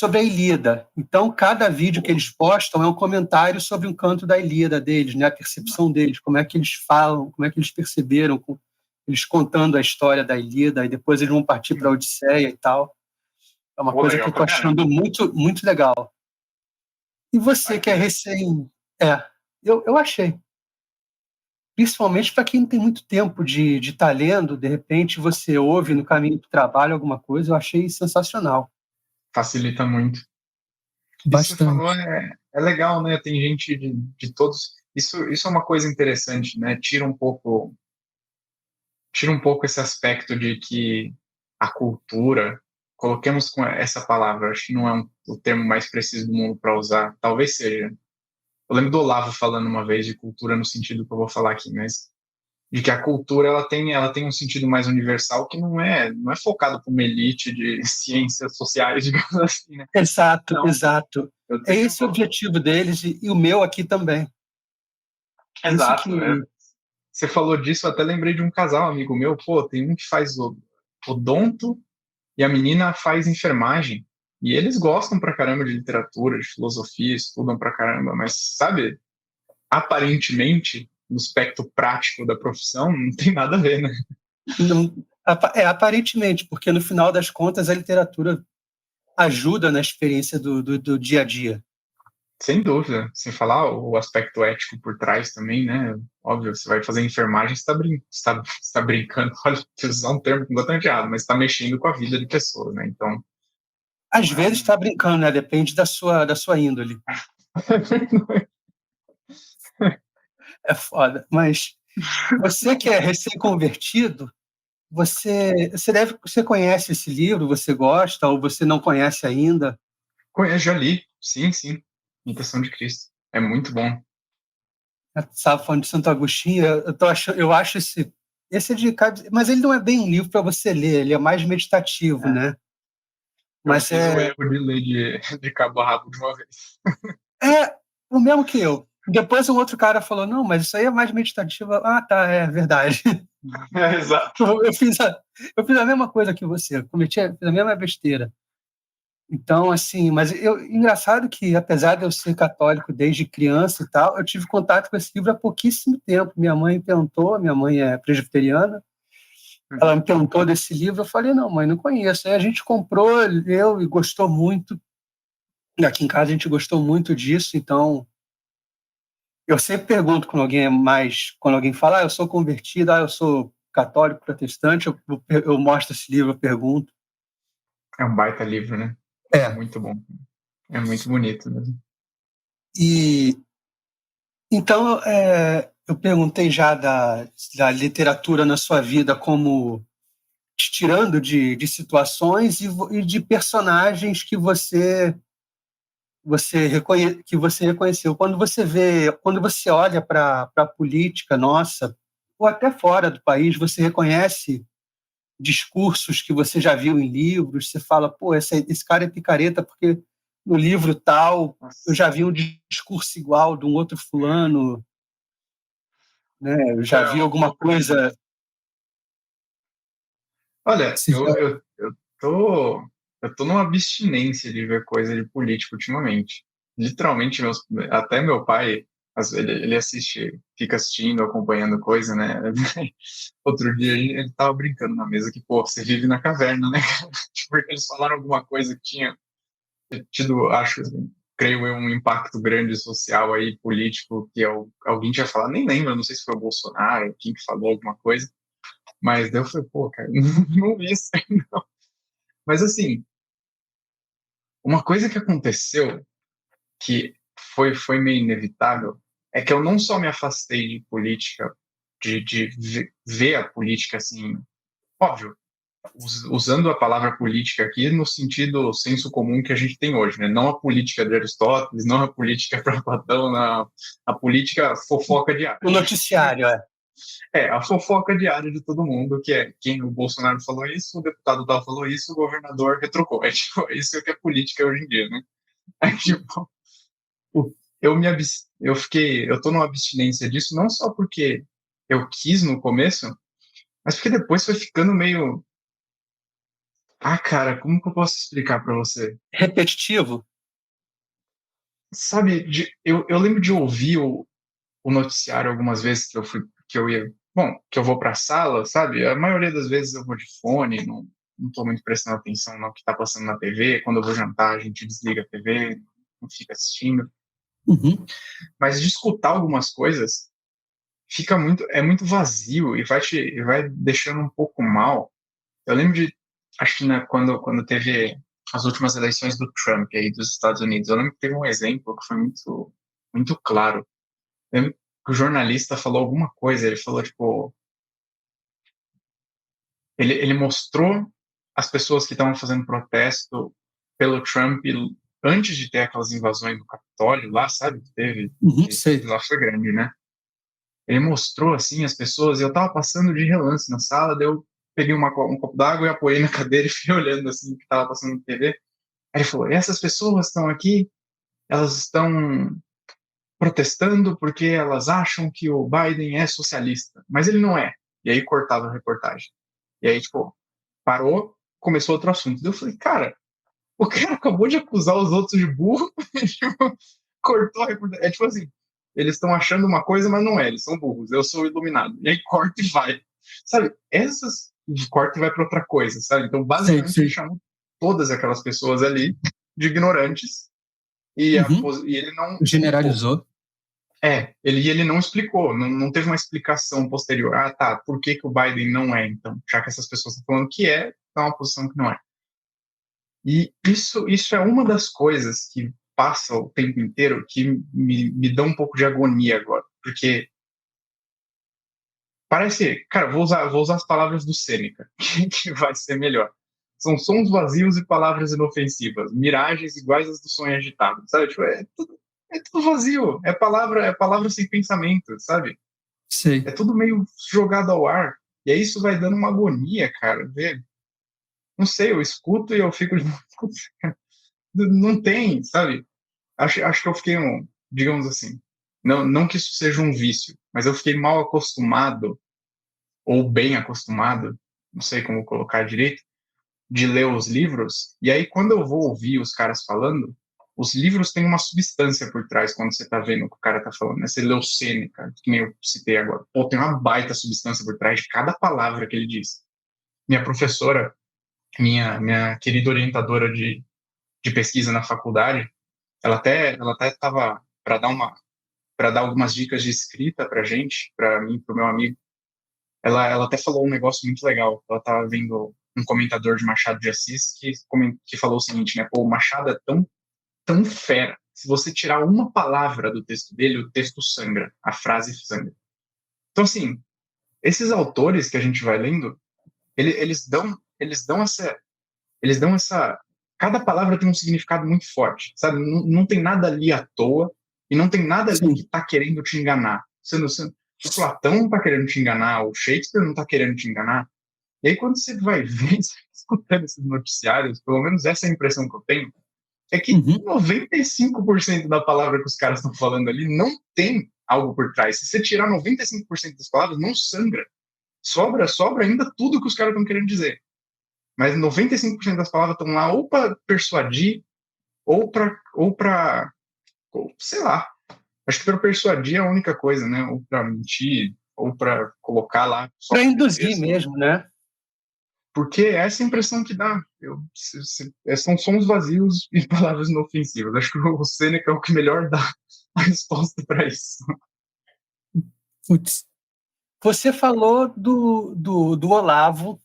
a Ilíada. Então, cada vídeo que eles postam é um comentário sobre um canto da Ilíada deles, né? A percepção deles, como é que eles falam, como é que eles perceberam, eles contando a história da Ilíada, e depois eles vão partir para a Odisseia e tal. É uma Pô, coisa que eu legal estou pra achando caramba. muito, muito legal. E você que é Bacana. recém. É, eu achei. Principalmente para quem não tem muito tempo de estar lendo, de repente você ouve no caminho do trabalho alguma coisa, eu achei sensacional. Facilita muito. Isso que você falou Bastante. é legal, né? Tem gente de todos. Isso é uma coisa interessante, né? Tira um pouco esse aspecto de que a cultura, coloquemos com essa palavra, acho que não é o termo mais preciso do mundo para usar, talvez seja. Eu lembro do Olavo falando uma vez de cultura no sentido que eu vou falar aqui, mas de que a cultura ela tem um sentido mais universal que não é focado para uma elite de ciências sociais, digamos assim, né? Exato, Não, exato. eu É tenho. esse o objetivo deles e o meu aqui também. Isso Exato. que. Você falou disso, eu até lembrei de um casal amigo meu, pô, tem um que faz odonto e a menina faz enfermagem. E eles gostam pra caramba de literatura, de filosofia, estudam pra caramba, mas, sabe, aparentemente, no aspecto prático da profissão, não tem nada a ver, né? Não, aparentemente, porque no final das contas a literatura ajuda na experiência do dia a dia. Sem dúvida. Sem falar o aspecto ético por trás também, né? Óbvio, você vai fazer enfermagem, você tá brincando, olha, preciso usar um termo completamente errado, mas está mexendo com a vida de pessoas, né? Então, Às não é vezes está brincando, né? Depende da sua índole. É foda. Mas você que é recém-convertido, você conhece esse livro, você gosta, ou você não conhece ainda? Conheço, já li. Sim, sim. Imitação de Cristo. É muito bom. Sabe, falando de Santo Agostinho, eu acho esse é de, mas ele não é bem um livro para você ler, ele é mais meditativo, É. né? Eu Mas fiz o é, erro de ler de cabo a rabo de uma vez. é o mesmo que eu. Depois um outro cara falou, não, mas isso aí é mais meditativo. Ah, tá, é verdade. É, exato. Eu fiz a mesma coisa que você, fiz a mesma besteira. Então, assim, mas engraçado que, apesar de eu ser católico desde criança e tal, eu tive contato com esse livro há pouquíssimo tempo. Minha mãe é presbiteriana, ela me perguntou desse livro, eu falei, não, mãe, não conheço. Aí a gente comprou, leu e gostou muito. Aqui em casa a gente gostou muito disso, então eu sempre pergunto quando alguém fala, eu sou convertido, eu sou católico protestante, eu mostro esse livro, eu pergunto. É um baita livro, né? É. Muito bom. É muito bonito mesmo. E então eu perguntei já da literatura na sua vida como te tirando de situações e de personagens que você reconheceu. Quando você olha para a política nossa, ou até fora do país, você reconhece discursos que você já viu em livros, você fala, pô, esse cara é picareta, porque no livro tal eu Nossa. já vi um discurso igual de um outro fulano, né? Eu já vi Então, alguma coisa. olha, Você eu, já- eu, eu tô, eu tô numa abstinência de ver coisa de política ultimamente. Literalmente, até meu pai. Ele assiste, fica assistindo, acompanhando coisa, né? Outro dia ele tava brincando na mesa que, pô, você vive na caverna, né? Porque eles falaram alguma coisa que tinha tido, acho, creio eu, um impacto grande social aí, político, que alguém tinha falado, nem lembro, não sei se foi o Bolsonaro, quem que falou alguma coisa, mas daí eu falei, pô, cara, não vi isso aí, não. Mas assim, uma coisa que aconteceu, que foi meio inevitável, é que eu não só me afastei de política, de ver a política assim, óbvio, usando a palavra política aqui no sentido senso comum que a gente tem hoje, né? Não a política de Aristóteles, não a política para Platão, a política fofoca diária. O noticiário, é. A fofoca diária de todo mundo, que é quem o Bolsonaro falou isso, o deputado tal falou isso, o governador retrucou. Tipo, isso é o que é política hoje em dia, né? Tipo, eu tô numa abstinência disso, não só porque eu quis no começo, mas porque depois foi ficando meio. Ah, cara, como que eu posso explicar para você? Repetitivo? Sabe, eu lembro de ouvir o noticiário algumas vezes que eu ia, bom, que eu vou para a sala, sabe? A maioria das vezes eu vou de fone, não tô muito prestando atenção no que está passando na TV. Quando eu vou jantar, a gente desliga a TV, não fica assistindo. Uhum. Mas de escutar algumas coisas é muito vazio e vai deixando um pouco mal. Eu lembro acho que quando teve as últimas eleições do Trump aí dos Estados Unidos, eu lembro que teve um exemplo que foi muito, muito claro. Eu lembro que o jornalista falou alguma coisa, ele falou, tipo, ele mostrou as pessoas que estavam fazendo protesto pelo Trump antes de ter aquelas invasões do Capitólio lá, sabe, que teve, que Sei. lá foi grande, né? Ele mostrou, assim, as pessoas, e eu tava passando de relance na sala, daí eu peguei um copo d'água e apoiei na cadeira e fiquei olhando, assim, o que tava passando na TV. Aí ele falou, essas pessoas estão aqui, elas estão protestando porque elas acham que o Biden é socialista, mas ele não é. E aí cortava a reportagem. E aí, tipo, parou, começou outro assunto. Daí eu falei, cara, o cara acabou de acusar os outros de burro, tipo, cortou a reportagem. É tipo assim, eles estão achando uma coisa, mas não é, eles são burros, eu sou iluminado. E aí corta e vai. Sabe, essas corta e vai para outra coisa, sabe? Então, basicamente, ele chamou todas aquelas pessoas ali de ignorantes e ele não. Generalizou. Ele não explicou, não teve uma explicação posterior. Ah, tá, por que o Biden não é, então? Já que essas pessoas estão falando que é, tá uma posição que não é. E isso é uma das coisas que passa o tempo inteiro que me dá um pouco de agonia agora. Porque parece. Cara, vou usar as palavras do Sêneca, que vai ser melhor. São sons vazios e palavras inofensivas, miragens iguais às do sonho agitado, sabe? Tipo, é tudo vazio, é palavra sem pensamento, sabe? Sei. É tudo meio jogado ao ar. E aí isso vai dando uma agonia, cara. Não sei, eu escuto e eu fico. Não tem, sabe? Acho que eu fiquei digamos assim, não que isso seja um vício, mas eu fiquei mal acostumado, ou bem acostumado, não sei como colocar direito, de ler os livros. E aí, quando eu vou ouvir os caras falando, os livros têm uma substância por trás quando você tá vendo o que o cara tá falando, né? Você lê o Sêneca, que nem eu citei agora. Pô, tem uma baita substância por trás de cada palavra que ele diz. Minha professora, minha querida orientadora de pesquisa na faculdade, ela até estava para dar algumas dicas de escrita para gente, para mim, para o meu amigo. Ela até falou um negócio muito legal. Ela estava vendo um comentador de Machado de Assis que falou o seguinte, né? Pô, o Machado é tão fera. Se você tirar uma palavra do texto dele, o texto sangra, a frase sangra. Então, assim, esses autores que a gente vai lendo, eles dão essa. Cada palavra tem um significado muito forte, sabe? Não tem nada ali à toa e não tem nada ali que está querendo te enganar. O Platão não está querendo te enganar, o Shakespeare não está querendo te enganar. E aí, quando você vai ver, escutando esses noticiários, pelo menos essa é a impressão que eu tenho, é que 95% da palavra que os caras estão falando ali não tem algo por trás. Se você tirar 95% das palavras, não sangra. Sobra ainda tudo que os caras estão querendo dizer. Mas 95% das palavras estão lá ou para persuadir, ou para, sei lá, Acho que para persuadir é a única coisa, né? Ou para mentir, ou para colocar lá só Para para induzir mesmo, né? porque essa é a impressão que dá. São sons vazios e palavras inofensivas. Acho que o Sêneca é o que melhor dá a resposta para isso. Putz. Você falou do Olavo.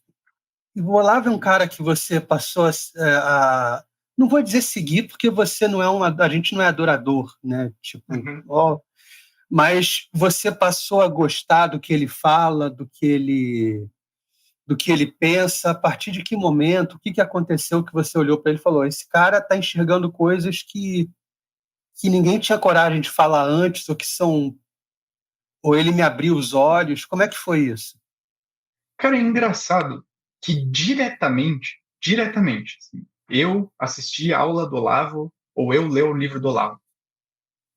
E o Olavo é um cara que você passou não vou dizer seguir, porque você não é a gente não é adorador, né? Tipo, Uhum. mas você passou a gostar do que ele fala, do que ele pensa. A partir de que momento? O que aconteceu que você olhou para ele e falou: esse cara está enxergando coisas que ninguém tinha coragem de falar antes, ou ele me abriu os olhos. Como é que foi isso? Cara, é engraçado que diretamente, assim, eu assisti a aula do Olavo ou eu ler o livro do Olavo.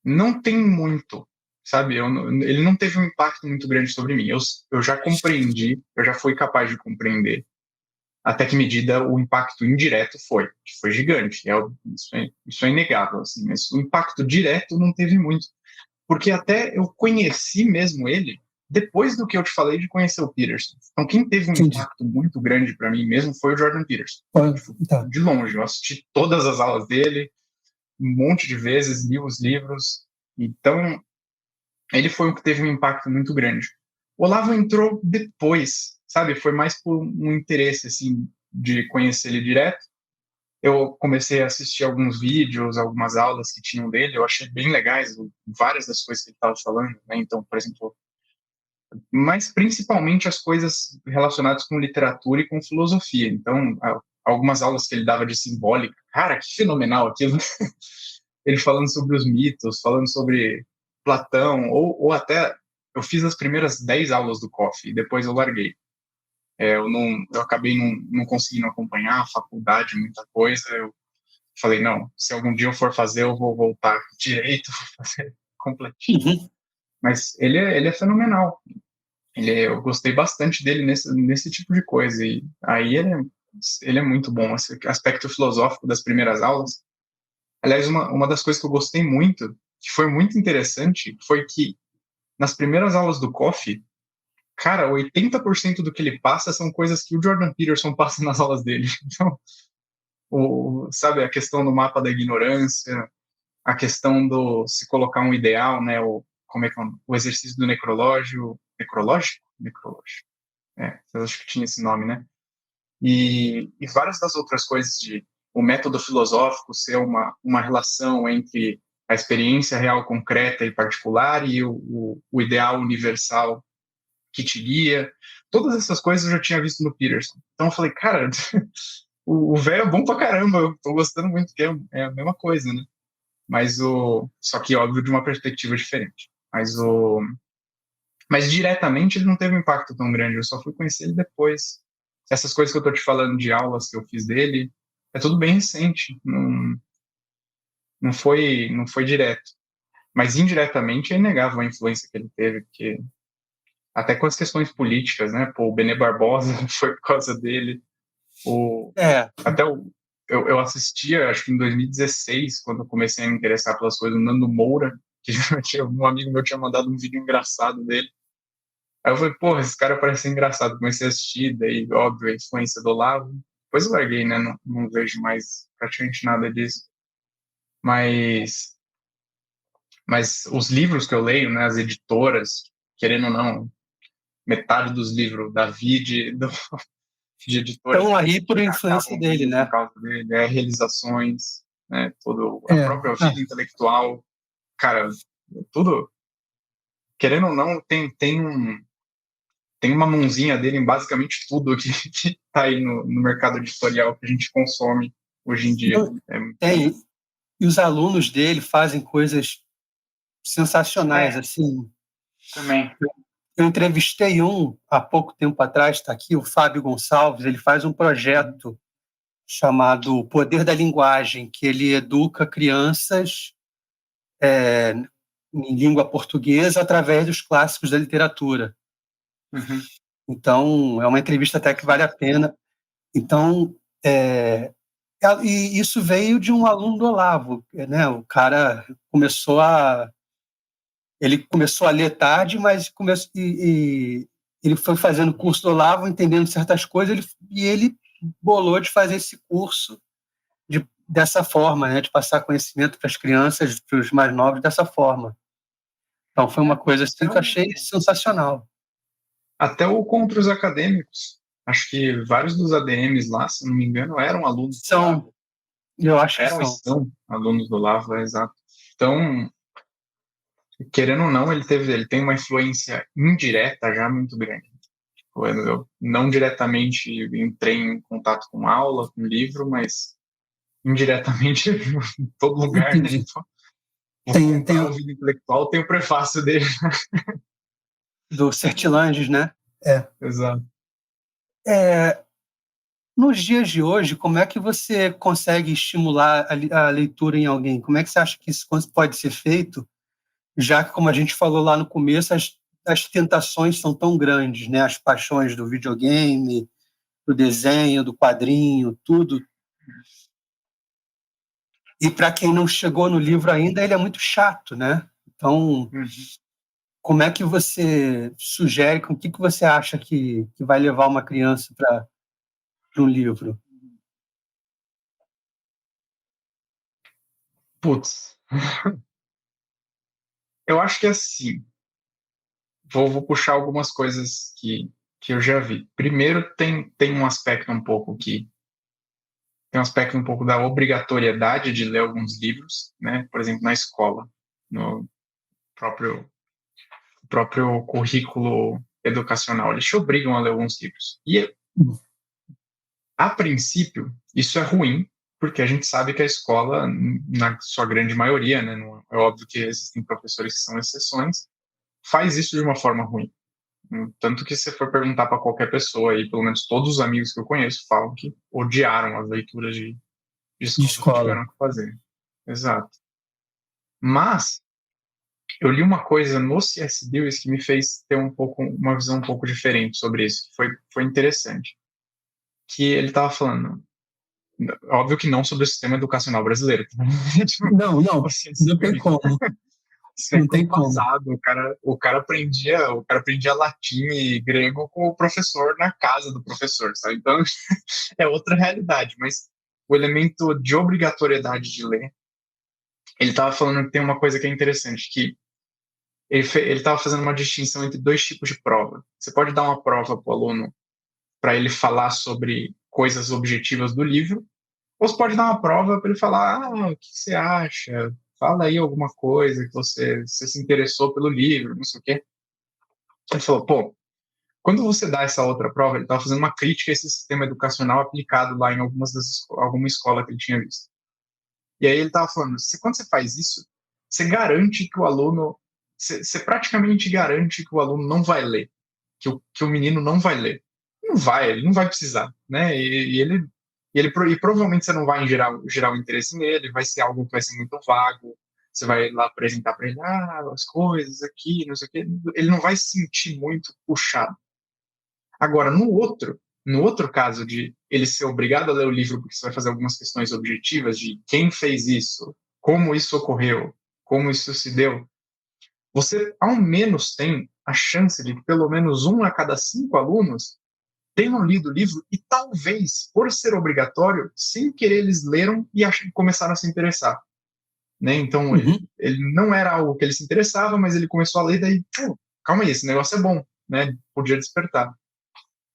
Não tem muito, sabe? Ele não teve um impacto muito grande sobre mim. Eu já compreendi, eu já fui capaz de compreender até que medida o impacto indireto que foi gigante. Isso é inegável, assim, mas o impacto direto não teve muito. Porque até eu conheci mesmo ele depois do que eu te falei de conhecer o Peterson. Então, quem teve um Entendi. impacto muito grande para mim mesmo foi o Jordan Peterson. Tá. De longe, eu assisti todas as aulas dele, um monte de vezes, li os livros. Então, ele foi o que teve um impacto muito grande. O Olavo entrou depois, sabe? Foi mais por um interesse, assim, de conhecer ele direto. Eu comecei a assistir alguns vídeos, algumas aulas que tinham dele, eu achei bem legais várias das coisas que ele estava falando, né? Então, por exemplo, mas principalmente as coisas relacionadas com literatura e com filosofia. Então, algumas aulas que ele dava de simbólica, cara, que fenomenal aquilo. Ele falando sobre os mitos, falando sobre Platão, ou até eu fiz as primeiras 10 aulas do COF e depois eu larguei. Eu acabei não conseguindo acompanhar a faculdade, muita coisa. Eu falei, não, se algum dia eu for fazer, eu vou voltar direito, vou fazer completinho. Uhum. Mas ele é fenomenal. Eu gostei bastante dele nesse tipo de coisa. E aí ele é muito bom. Esse aspecto filosófico das primeiras aulas. Aliás, uma das coisas que eu gostei muito, que foi muito interessante, foi que nas primeiras aulas do COF, cara, 80% do que ele passa são coisas que o Jordan Peterson passa nas aulas dele. Então, sabe, a questão do mapa da ignorância, a questão do se colocar um ideal, né, como é que é, o exercício do necrológico, eu acho que tinha esse nome, né, e várias das outras coisas de o método filosófico ser uma relação entre a experiência real concreta e particular e o ideal universal que te guia, todas essas coisas eu já tinha visto no Peterson. Então eu falei, cara, o velho é bom pra caramba, eu tô gostando muito, que é a mesma coisa, né? Só que óbvio de uma perspectiva diferente. Mas diretamente ele não teve um impacto tão grande, eu só fui conhecer ele depois. Essas coisas que eu tô te falando de aulas que eu fiz dele, é tudo bem recente, não foi direto. Mas indiretamente é inegável a influência que ele teve, porque até com as questões políticas, né? Pô, o Benê Barbosa foi por causa dele. O, É. até o, eu assistia, acho que em 2016, quando eu comecei a me interessar pelas coisas, o Nando Moura, que um amigo meu tinha mandado um vídeo engraçado dele. Aí eu falei, porra, esse cara parece engraçado. Comecei a assistir, daí, óbvio, a influência do Olavo. Depois eu larguei, né? Não vejo mais praticamente nada disso. Mas, mas os livros que eu leio, né? As editoras, querendo ou não, metade dos livros da Vide, de editoras Estão aí por influência acabam dele, vindo por né? causa dele, realizações, né? A É. própria vida intelectual. Cara, tudo, querendo ou não, tem uma mãozinha dele em basicamente tudo que está aí no mercado editorial que a gente consome hoje em dia. Não, tem. E os alunos dele fazem coisas sensacionais, assim. Também. Eu entrevistei há pouco tempo atrás, está aqui, o Fábio Gonçalves. Ele faz um projeto chamado Poder da Linguagem, que ele educa crianças em língua portuguesa através dos clássicos da literatura. Uhum. Então, é uma entrevista até que vale a pena. Então, e isso veio de um aluno do Olavo, né? O cara começou ele começou a ler tarde, mas ele foi fazendo curso do Olavo, entendendo certas coisas, e ele bolou de fazer esse curso dessa forma, né, de passar conhecimento para as crianças, para os mais novos, dessa forma. Então, foi uma coisa assim que eu achei sensacional. Até o contra os acadêmicos. Acho que vários dos ADMs lá, se não me engano, eram alunos do Olavo. Eu acho que são alunos do Olavo, exato. Então, querendo ou não, ele tem uma influência indireta já muito grande. Eu não diretamente entrei em contato com aula, com livro, mas indiretamente em todo lugar, né? Então, tem a vida intelectual, tem o prefácio dele. Do Sertilanges, né? Exato. Nos dias de hoje, como é que você consegue estimular a leitura em alguém? Como é que você acha que isso pode ser feito? Já que, como a gente falou lá no começo, as tentações são tão grandes, né? As paixões do videogame, do desenho, do quadrinho, tudo. E para quem não chegou no livro ainda, ele é muito chato, né? Então, como é que você sugere, o que você acha que vai levar uma criança para um livro? Putz. Eu acho que assim, vou puxar algumas coisas que eu já vi. Primeiro, tem um aspecto um pouco da obrigatoriedade de ler alguns livros, né? Por exemplo, na escola, no próprio currículo educacional, eles te obrigam a ler alguns livros. E, a princípio, isso é ruim, porque a gente sabe que a escola, na sua grande maioria, né? É óbvio que existem professores que são exceções, faz isso de uma forma ruim. Tanto que se você for perguntar para qualquer pessoa aí, pelo menos todos os amigos que eu conheço falam que odiaram as leituras de escola que tiveram que fazer. Exato. Mas eu li uma coisa no C.S. Lewis que me fez ter uma visão um pouco diferente sobre isso. Foi interessante. Que ele estava falando, óbvio que não sobre o sistema educacional brasileiro. Não tem como. Não tem como. Passado, o cara aprendia latim e grego com o professor na casa do professor, sabe? Então é outra realidade, mas o elemento de obrigatoriedade de ler, ele estava falando que tem uma coisa que é interessante, que ele estava fazendo uma distinção entre dois tipos de prova. Você pode dar uma prova para o aluno para ele falar sobre coisas objetivas do livro, ou você pode dar uma prova para ele falar, o que você acha? Fala aí alguma coisa que você se interessou pelo livro, não sei o quê. Ele falou, pô, quando você dá essa outra prova, ele estava fazendo uma crítica a esse sistema educacional aplicado lá em alguma escola que ele tinha visto. E aí ele estava falando, quando você faz isso, você garante que o aluno, você praticamente garante que o aluno não vai ler, que o menino não vai ler. Ele não vai precisar, né? E provavelmente você não vai gerar o interesse nele, vai ser algo que vai ser muito vago. Você vai lá apresentar para ele, as coisas aqui, não sei o quê. Ele não vai se sentir muito puxado. Agora, no outro caso de ele ser obrigado a ler o livro porque você vai fazer algumas questões objetivas de quem fez isso, como isso ocorreu, como isso se deu, você ao menos tem a chance de que pelo menos 1 a cada 5 alunos tenham lido o livro e talvez, por ser obrigatório, sem querer eles leram e começaram a se interessar. Né? Então, ele não era algo que ele se interessava, mas ele começou a ler, daí, calma aí, esse negócio é bom, né? Podia despertar.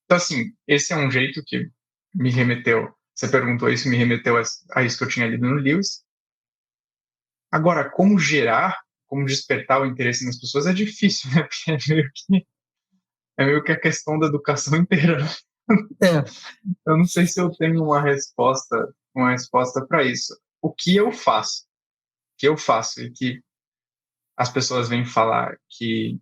Então, assim, esse é um jeito que me remeteu, você perguntou isso, me remeteu a isso que eu tinha lido no Lewis. Agora, como despertar o interesse nas pessoas é difícil, né? Porque é meio que a questão da educação inteira. Eu não sei se eu tenho uma resposta para isso. O que eu faço e que as pessoas vêm falar que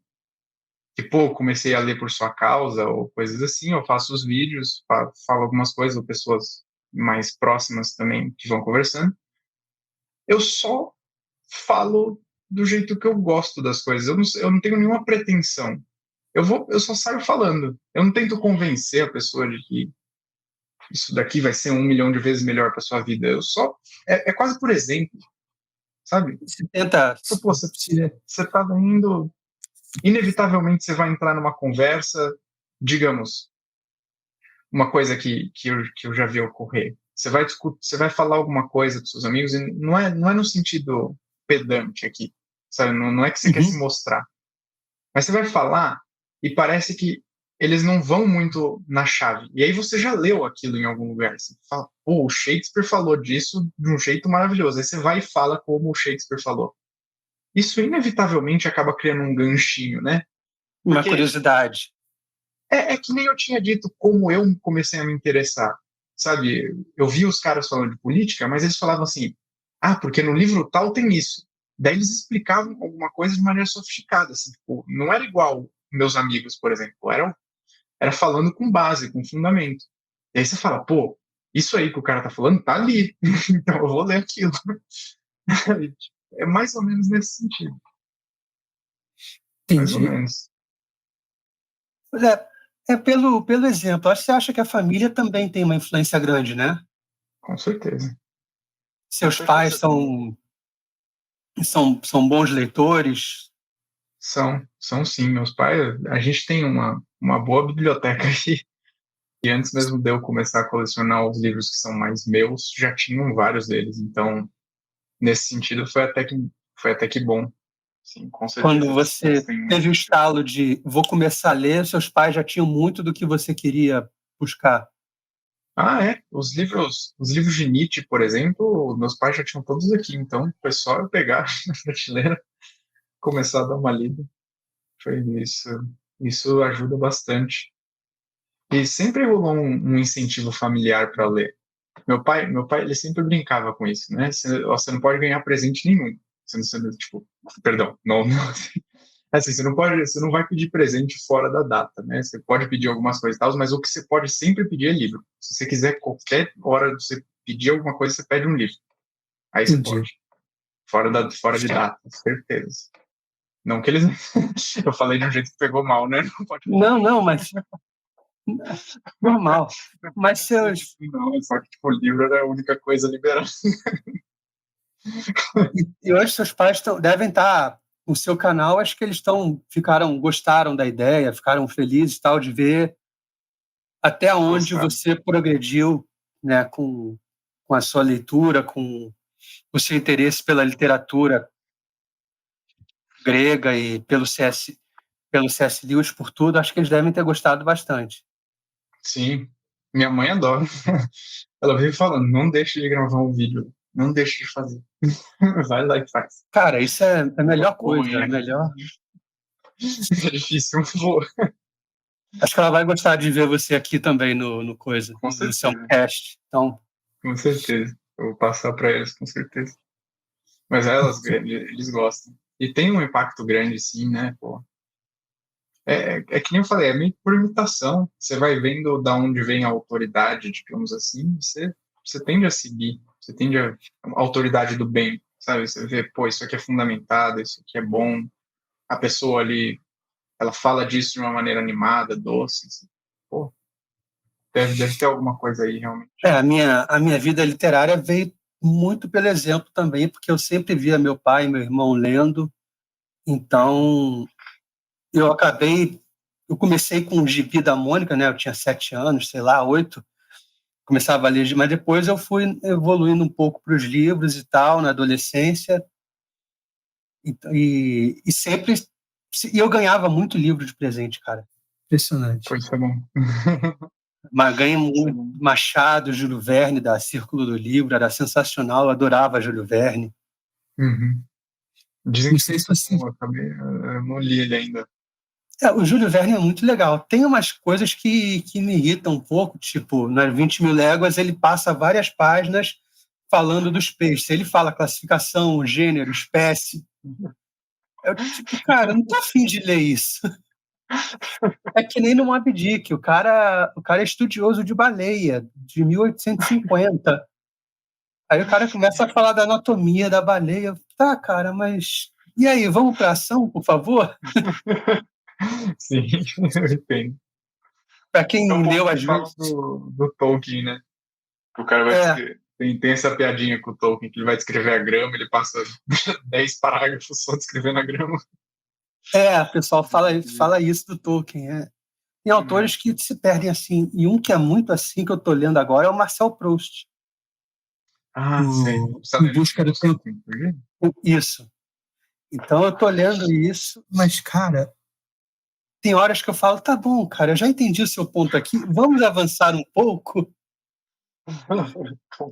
pô, comecei a ler por sua causa ou coisas assim, eu faço os vídeos, falo algumas coisas, ou pessoas mais próximas também que vão conversando. Eu só falo do jeito que eu gosto das coisas. Eu não tenho nenhuma pretensão. Eu só saio falando. Eu não tento convencer a pessoa de que isso daqui vai ser 1 milhão de vezes melhor para sua vida. É quase por exemplo. sabe? Você tenta... Tipo, pô, você tá indo... Inevitavelmente você vai entrar numa conversa, digamos, uma coisa que eu já vi ocorrer. Você vai falar alguma coisa com seus amigos e não é no sentido pedante aqui, sabe? Não é que você quer se mostrar. Mas você vai falar e parece que eles não vão muito na chave. E aí você já leu aquilo em algum lugar. Você fala, pô, o Shakespeare falou disso de um jeito maravilhoso. Aí você vai e fala como o Shakespeare falou. Isso inevitavelmente acaba criando um ganchinho, né? Uma curiosidade. É que nem eu tinha dito como eu comecei a me interessar. Sabe, eu vi os caras falando de política, mas eles falavam assim, porque no livro tal tem isso. Daí eles explicavam alguma coisa de maneira sofisticada, assim, tipo, não era igual meus amigos, por exemplo, era falando com base, com fundamento. E aí você fala, pô, isso aí que o cara tá falando tá ali, então eu vou ler aquilo. É mais ou menos nesse sentido. Entendi. Mais ou menos. Pelo exemplo. Acho que você acha que a família também tem uma influência grande, né? Com certeza. Seus pais são bons leitores? São sim. Meus pais, a gente tem uma boa biblioteca aqui. E antes mesmo de eu começar a colecionar os livros que são mais meus, já tinham vários deles. Então, nesse sentido, foi até que bom. Sim, com certeza. Quando você teve o estalo de vou começar a ler, seus pais já tinham muito do que você queria buscar? É. Os livros de Nietzsche, por exemplo, meus pais já tinham todos aqui. Então, foi só eu pegar na prateleira, começar a dar uma lida. Foi isso. Isso ajuda bastante. E sempre rolou um incentivo familiar para ler. Meu pai, ele sempre brincava com isso, né? Você não pode ganhar presente nenhum. Tipo, perdão, não, assim, você não vai pedir presente fora da data, né? Você pode pedir algumas coisas e tal, mas o que você pode sempre pedir é livro. Se você quiser, qualquer hora você pedir alguma coisa, você pede um livro. Aí você pode. Fora de data, certeza. Não que eles... Eu falei de um jeito que pegou mal, né? Não, mas... Normal. Mas seus... Não, só que tipo, o livro era a única coisa liberada. E hoje seus pais devem estar no seu canal, acho que eles gostaram da ideia, ficaram felizes tal, de ver até onde você progrediu, né, com a sua leitura, com o seu interesse pela literatura grega e pelo C.S. Lewis, por tudo. Acho que eles devem ter gostado bastante. Sim, minha mãe adora. Ela vive falando, não deixe de gravar um vídeo, não deixe de fazer. Vai lá e faz. Cara, isso é a melhor coisa, é melhor. É difícil, vou. Acho que ela vai gostar de ver você aqui também no coisa, Com no certeza. cast. Então... Com certeza. Eu vou passar para eles, com certeza. Mas eles gostam. E tem um impacto grande, sim, né? Pô. É que nem eu falei, é meio por imitação. Você vai vendo da onde vem a autoridade, digamos assim, você tende a seguir. Você tende a autoridade do bem, sabe? Você vê, pô, isso aqui é fundamentado, isso aqui é bom. A pessoa ali, ela fala disso de uma maneira animada, doce. Assim. Pô, deve ter alguma coisa aí, realmente. A minha vida literária veio muito pelo exemplo também, porque eu sempre via meu pai e meu irmão lendo. Então, eu comecei com o Gibi da Mônica, né? Eu tinha 7 anos, sei lá, 8. Começava a ler, mas depois eu fui evoluindo um pouco para os livros e tal, na adolescência. E sempre... E eu ganhava muito livro de presente, cara. Impressionante. Foi isso, é bom. Mas ganhei muito Machado, Júlio Verne, da Círculo do Livro, era sensacional, eu adorava Júlio Verne. Uhum. Dizem que sei se você... eu não li ele ainda. O Júlio Verne é muito legal. Tem umas coisas que me irritam um pouco, tipo, nas 20 Mil Léguas ele passa várias páginas falando dos peixes. Ele fala classificação, gênero, espécie. Eu, tipo, cara, eu não tô afim de ler isso. É que nem no Moby Dick, o cara é estudioso de baleia, de 1850. Aí o cara começa a falar da anatomia da baleia. Tá, cara, mas... E aí, vamos para ação, por favor? Sim, eu entendo. Para quem leu, às vezes... do Tolkien, né? O cara vai Tem essa piadinha com o Tolkien, que ele vai descrever a grama, ele passa 10 parágrafos só descrevendo a grama. O pessoal fala isso do Tolkien. Tem autores que se perdem assim. E um que é muito assim, que eu estou lendo agora, é o Marcel Proust. Sei. Em Busca do Tempo. Isso. Então eu estou lendo isso, mas, cara, tem horas que eu falo, tá bom, cara, eu já entendi o seu ponto aqui, vamos avançar um pouco?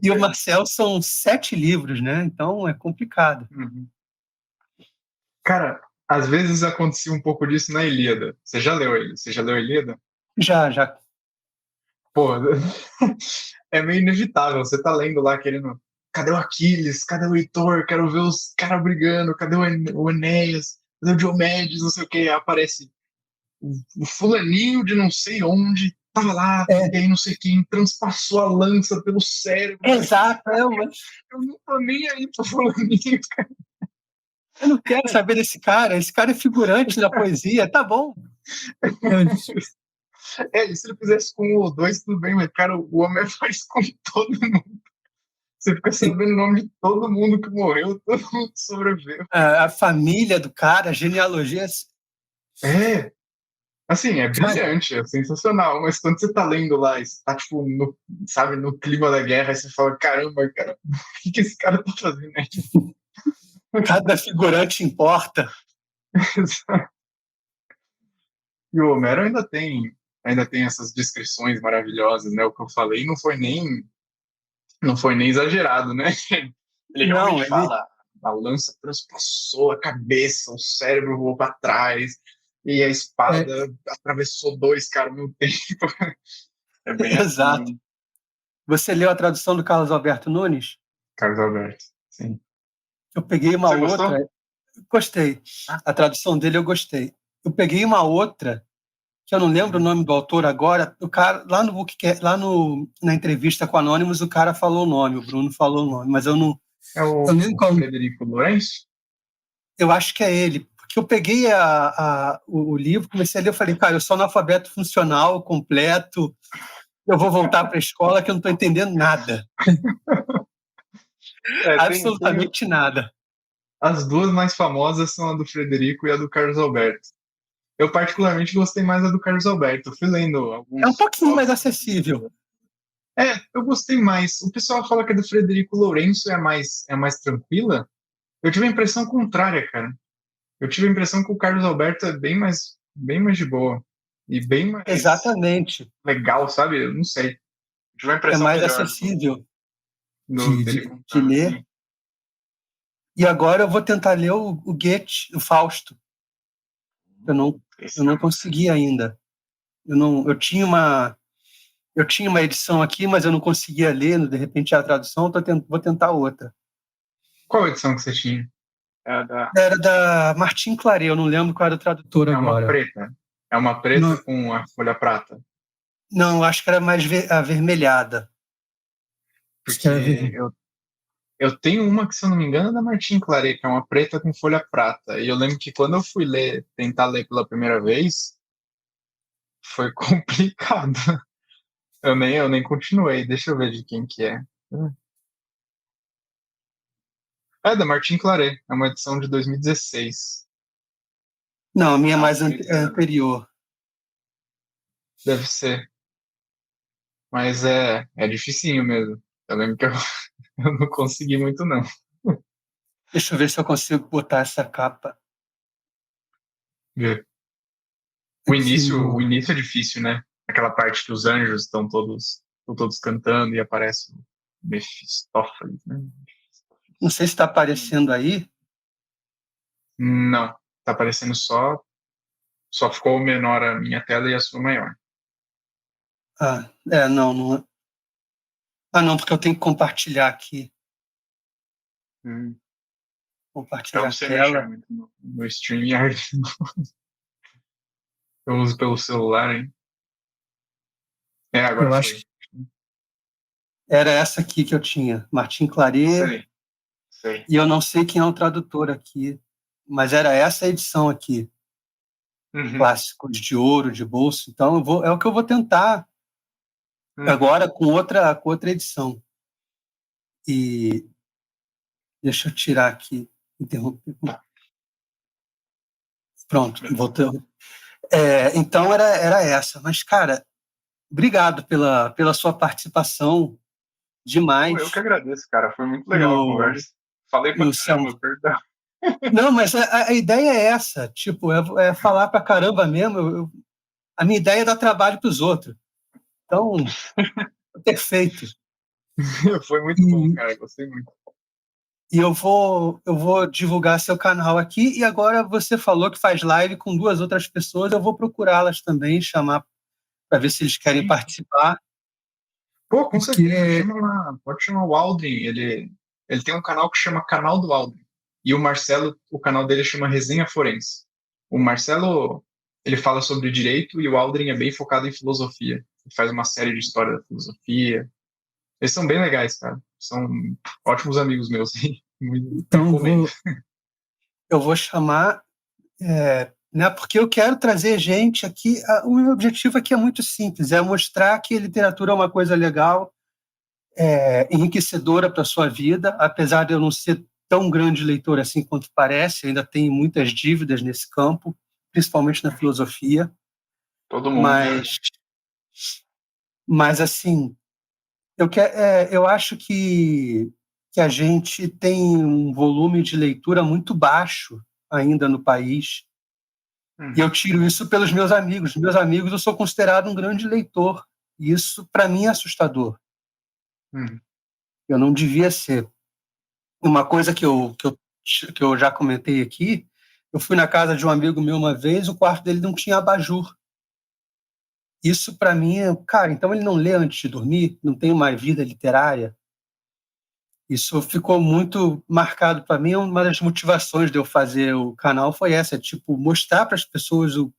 E o Marcel são 7 livros, né? Então é complicado. Cara, às vezes acontecia um pouco disso na Ilíada. Você já leu ele? Você já leu a Ilíada? Já. Pô, é meio inevitável. Você tá lendo lá querendo. Cadê o Aquiles? Cadê o Heitor? Quero ver os caras brigando. Cadê o Enéas? Cadê o Diomedes? Não sei o que. Aparece o fulaninho de não sei onde. Tava lá, e aí não sei quem transpassou a lança pelo cérebro. Exato, mas eu não tô nem aí pro fulaninho, cara. Eu não quero saber desse cara. Esse cara é figurante da poesia, tá bom. E se ele fizesse com um ou dois, tudo bem, mas, cara, o homem faz com todo mundo. Você fica sabendo o nome de todo mundo que morreu, todo mundo sobreviveu. A família do cara, a genealogia. Assim, é brilhante, é sensacional, mas quando você tá lendo lá e você tá, tipo, no clima da guerra, aí você fala, caramba, cara, o que esse cara tá fazendo aqui? Cada figurante importa. E o Homero ainda tem essas descrições maravilhosas, né? O que eu falei não foi nem exagerado, né? Ele realmente fala, a lança transpassou a cabeça, o cérebro voou para trás, e a espada atravessou 2 caras ao mesmo tempo. É bem Exato. assim. Você leu a tradução do Carlos Alberto Nunes? Carlos Alberto, sim. Eu peguei uma outra. Gostou? Gostei. A tradução dele eu gostei. Eu peguei uma outra, que eu não lembro o nome do autor agora. O cara, lá no Bookcast, na entrevista com o Anonymous, o cara falou o nome, o Bruno falou o nome, mas eu não. É o Frederico Lourenço? Eu acho que é ele. Porque eu peguei o livro, comecei a ler, eu falei, cara, eu sou analfabeto funcional, completo, eu vou voltar para a escola que eu não estou entendendo nada. Absolutamente nada. As duas mais famosas são a do Frederico e a do Carlos Alberto. Eu particularmente gostei mais da do Carlos Alberto. Eu fui lendo alguns. É um pouquinho mais acessível. Eu gostei mais. O pessoal fala que a do Frederico Lourenço é a mais tranquila. Eu tive a impressão contrária, cara. Eu tive a impressão que o Carlos Alberto é bem mais de boa. E bem mais Exatamente. legal, sabe? Eu não sei. Eu tive uma impressão mais melhor acessível de ler. Assim. E agora eu vou tentar ler o Goethe, o Fausto. Eu não consegui ainda. Eu tinha uma edição aqui, mas eu não conseguia ler, de repente a tradução, vou tentar outra. Qual edição que você tinha? Era da Martin Claret, eu não lembro qual era o tradutor agora. É uma preta. É uma preta com a folha prata. Não, eu acho que era mais avermelhada. Porque eu tenho uma que, se eu não me engano, é da Martin Claret, que é uma preta com folha prata. E eu lembro que quando eu fui tentar ler pela primeira vez, foi complicado. Eu nem continuei. Deixa eu ver de quem que é. É da Martin Claret. É uma edição de 2016. Não, a minha é mais anterior. Deve ser. Mas é dificinho mesmo. Eu lembro que eu não consegui muito, não. Deixa eu ver se eu consigo botar essa capa. O início é difícil, né? Aquela parte que os anjos estão todos cantando e aparece o Mefistófeles, né? Não sei se está aparecendo aí. Não, tá aparecendo só ficou menor a minha tela e a sua maior. Não. Não, porque eu tenho que compartilhar aqui. Compartilhar a tela. Muito no StreamYard. Eu uso pelo celular, hein? Agora eu acho que era essa aqui que eu tinha, Martin Claret. Sei. E eu não sei quem é o tradutor aqui, mas era essa edição aqui. Clássicos de ouro, de bolso. Então é o que eu vou tentar agora com outra edição. E deixa eu tirar aqui, interromper. Pronto, voltando. Então era essa. Mas, cara, obrigado pela sua participação demais. Eu que agradeço, cara. Foi muito legal a conversa. Falei pra caramba, perdão. Não, mas a ideia é essa. Tipo, é falar pra caramba mesmo. A minha ideia é dar trabalho pros outros. Então, perfeito. Foi muito bom, cara. Gostei muito. E eu vou divulgar seu canal aqui. E agora você falou que faz live com 2 outras pessoas. Eu vou procurá-las também, chamar para ver se eles querem participar. Pô, com certeza. Pode chamar o Aldrin. Ele tem um canal que chama Canal do Aldrin. E o Marcelo, o canal dele chama Resenha Forense. O Marcelo, ele fala sobre direito e o Aldrin é bem focado em filosofia. Ele faz uma série de história da filosofia. Eles são bem legais, cara. São ótimos amigos meus. Então, eu vou chamar, né, porque eu quero trazer gente aqui. O meu objetivo aqui é muito simples, é mostrar que a literatura é uma coisa legal, enriquecedora para a sua vida, apesar de eu não ser tão grande leitor assim quanto parece, ainda tenho muitas dívidas nesse campo, principalmente na filosofia. Todo mundo. Mas assim, eu acho que a gente tem um volume de leitura muito baixo ainda no país. E eu tiro isso pelos meus amigos. Meus amigos, eu sou considerado um grande leitor. E isso, para mim, é assustador. Eu não devia ser. Uma coisa que eu já comentei aqui, eu fui na casa de um amigo meu uma vez, o quarto dele não tinha abajur. Isso, para mim, cara, então ele não lê antes de dormir? Não tem uma vida literária? Isso ficou muito marcado para mim. Uma das motivações de eu fazer o canal foi essa, tipo, mostrar para as pessoas o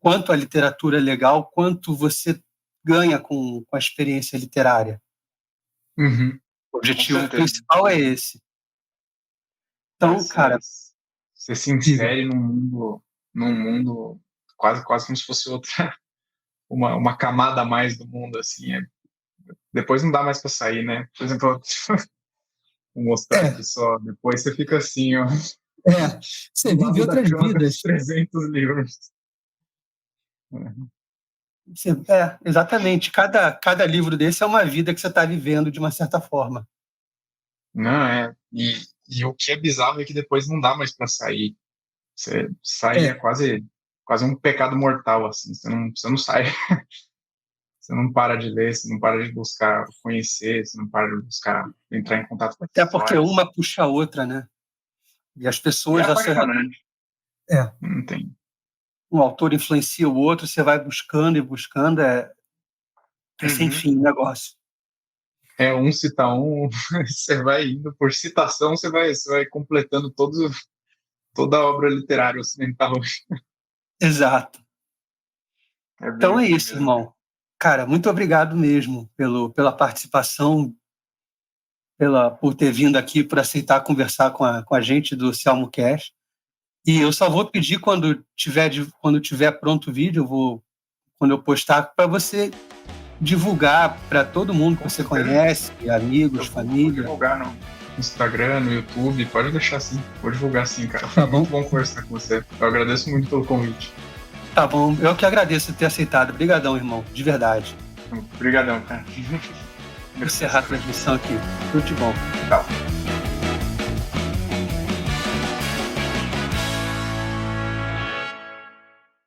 quanto a literatura é legal, quanto você ganha com a experiência literária. O objetivo principal é esse. Então, cara... Você se insere num mundo quase como se fosse outra... Uma camada a mais do mundo, assim. Depois não dá mais para sair, né? Por exemplo, vou mostrar aqui só. Depois você fica assim, ó. Você vive outras vidas. 300 livros. Exatamente. Cada livro desse é uma vida que você está vivendo de uma certa forma. Não, E o que é bizarro é que depois não dá mais para sair. Você sai é quase um pecado mortal, assim. Você não sai. Você não para de ler, você não para de buscar conhecer, você não para de buscar entrar em contato com até porque uma puxa a outra, né? E as pessoas... Não tem. Um autor influencia o outro, você vai buscando e buscando, sem fim o negócio. Um cita um, você vai indo por citação, você vai completando toda a obra literária ocidental. Exato. Então é isso, irmão. Cara, muito obrigado mesmo pela participação, por ter vindo aqui, por aceitar conversar com a gente do Selmo Cash. E eu só vou pedir quando tiver pronto o vídeo, quando eu postar, para você divulgar para todo mundo que você conhece, amigos, família. Vou divulgar no Instagram, no YouTube, pode deixar assim. Vou divulgar sim, cara. Tá bom. Muito bom conversar com você. Eu agradeço muito pelo convite. Tá bom, eu que agradeço por ter aceitado. Obrigadão, irmão, de verdade. Obrigadão, cara. Vou encerrar a transmissão aqui. Tudo de bom. Tchau.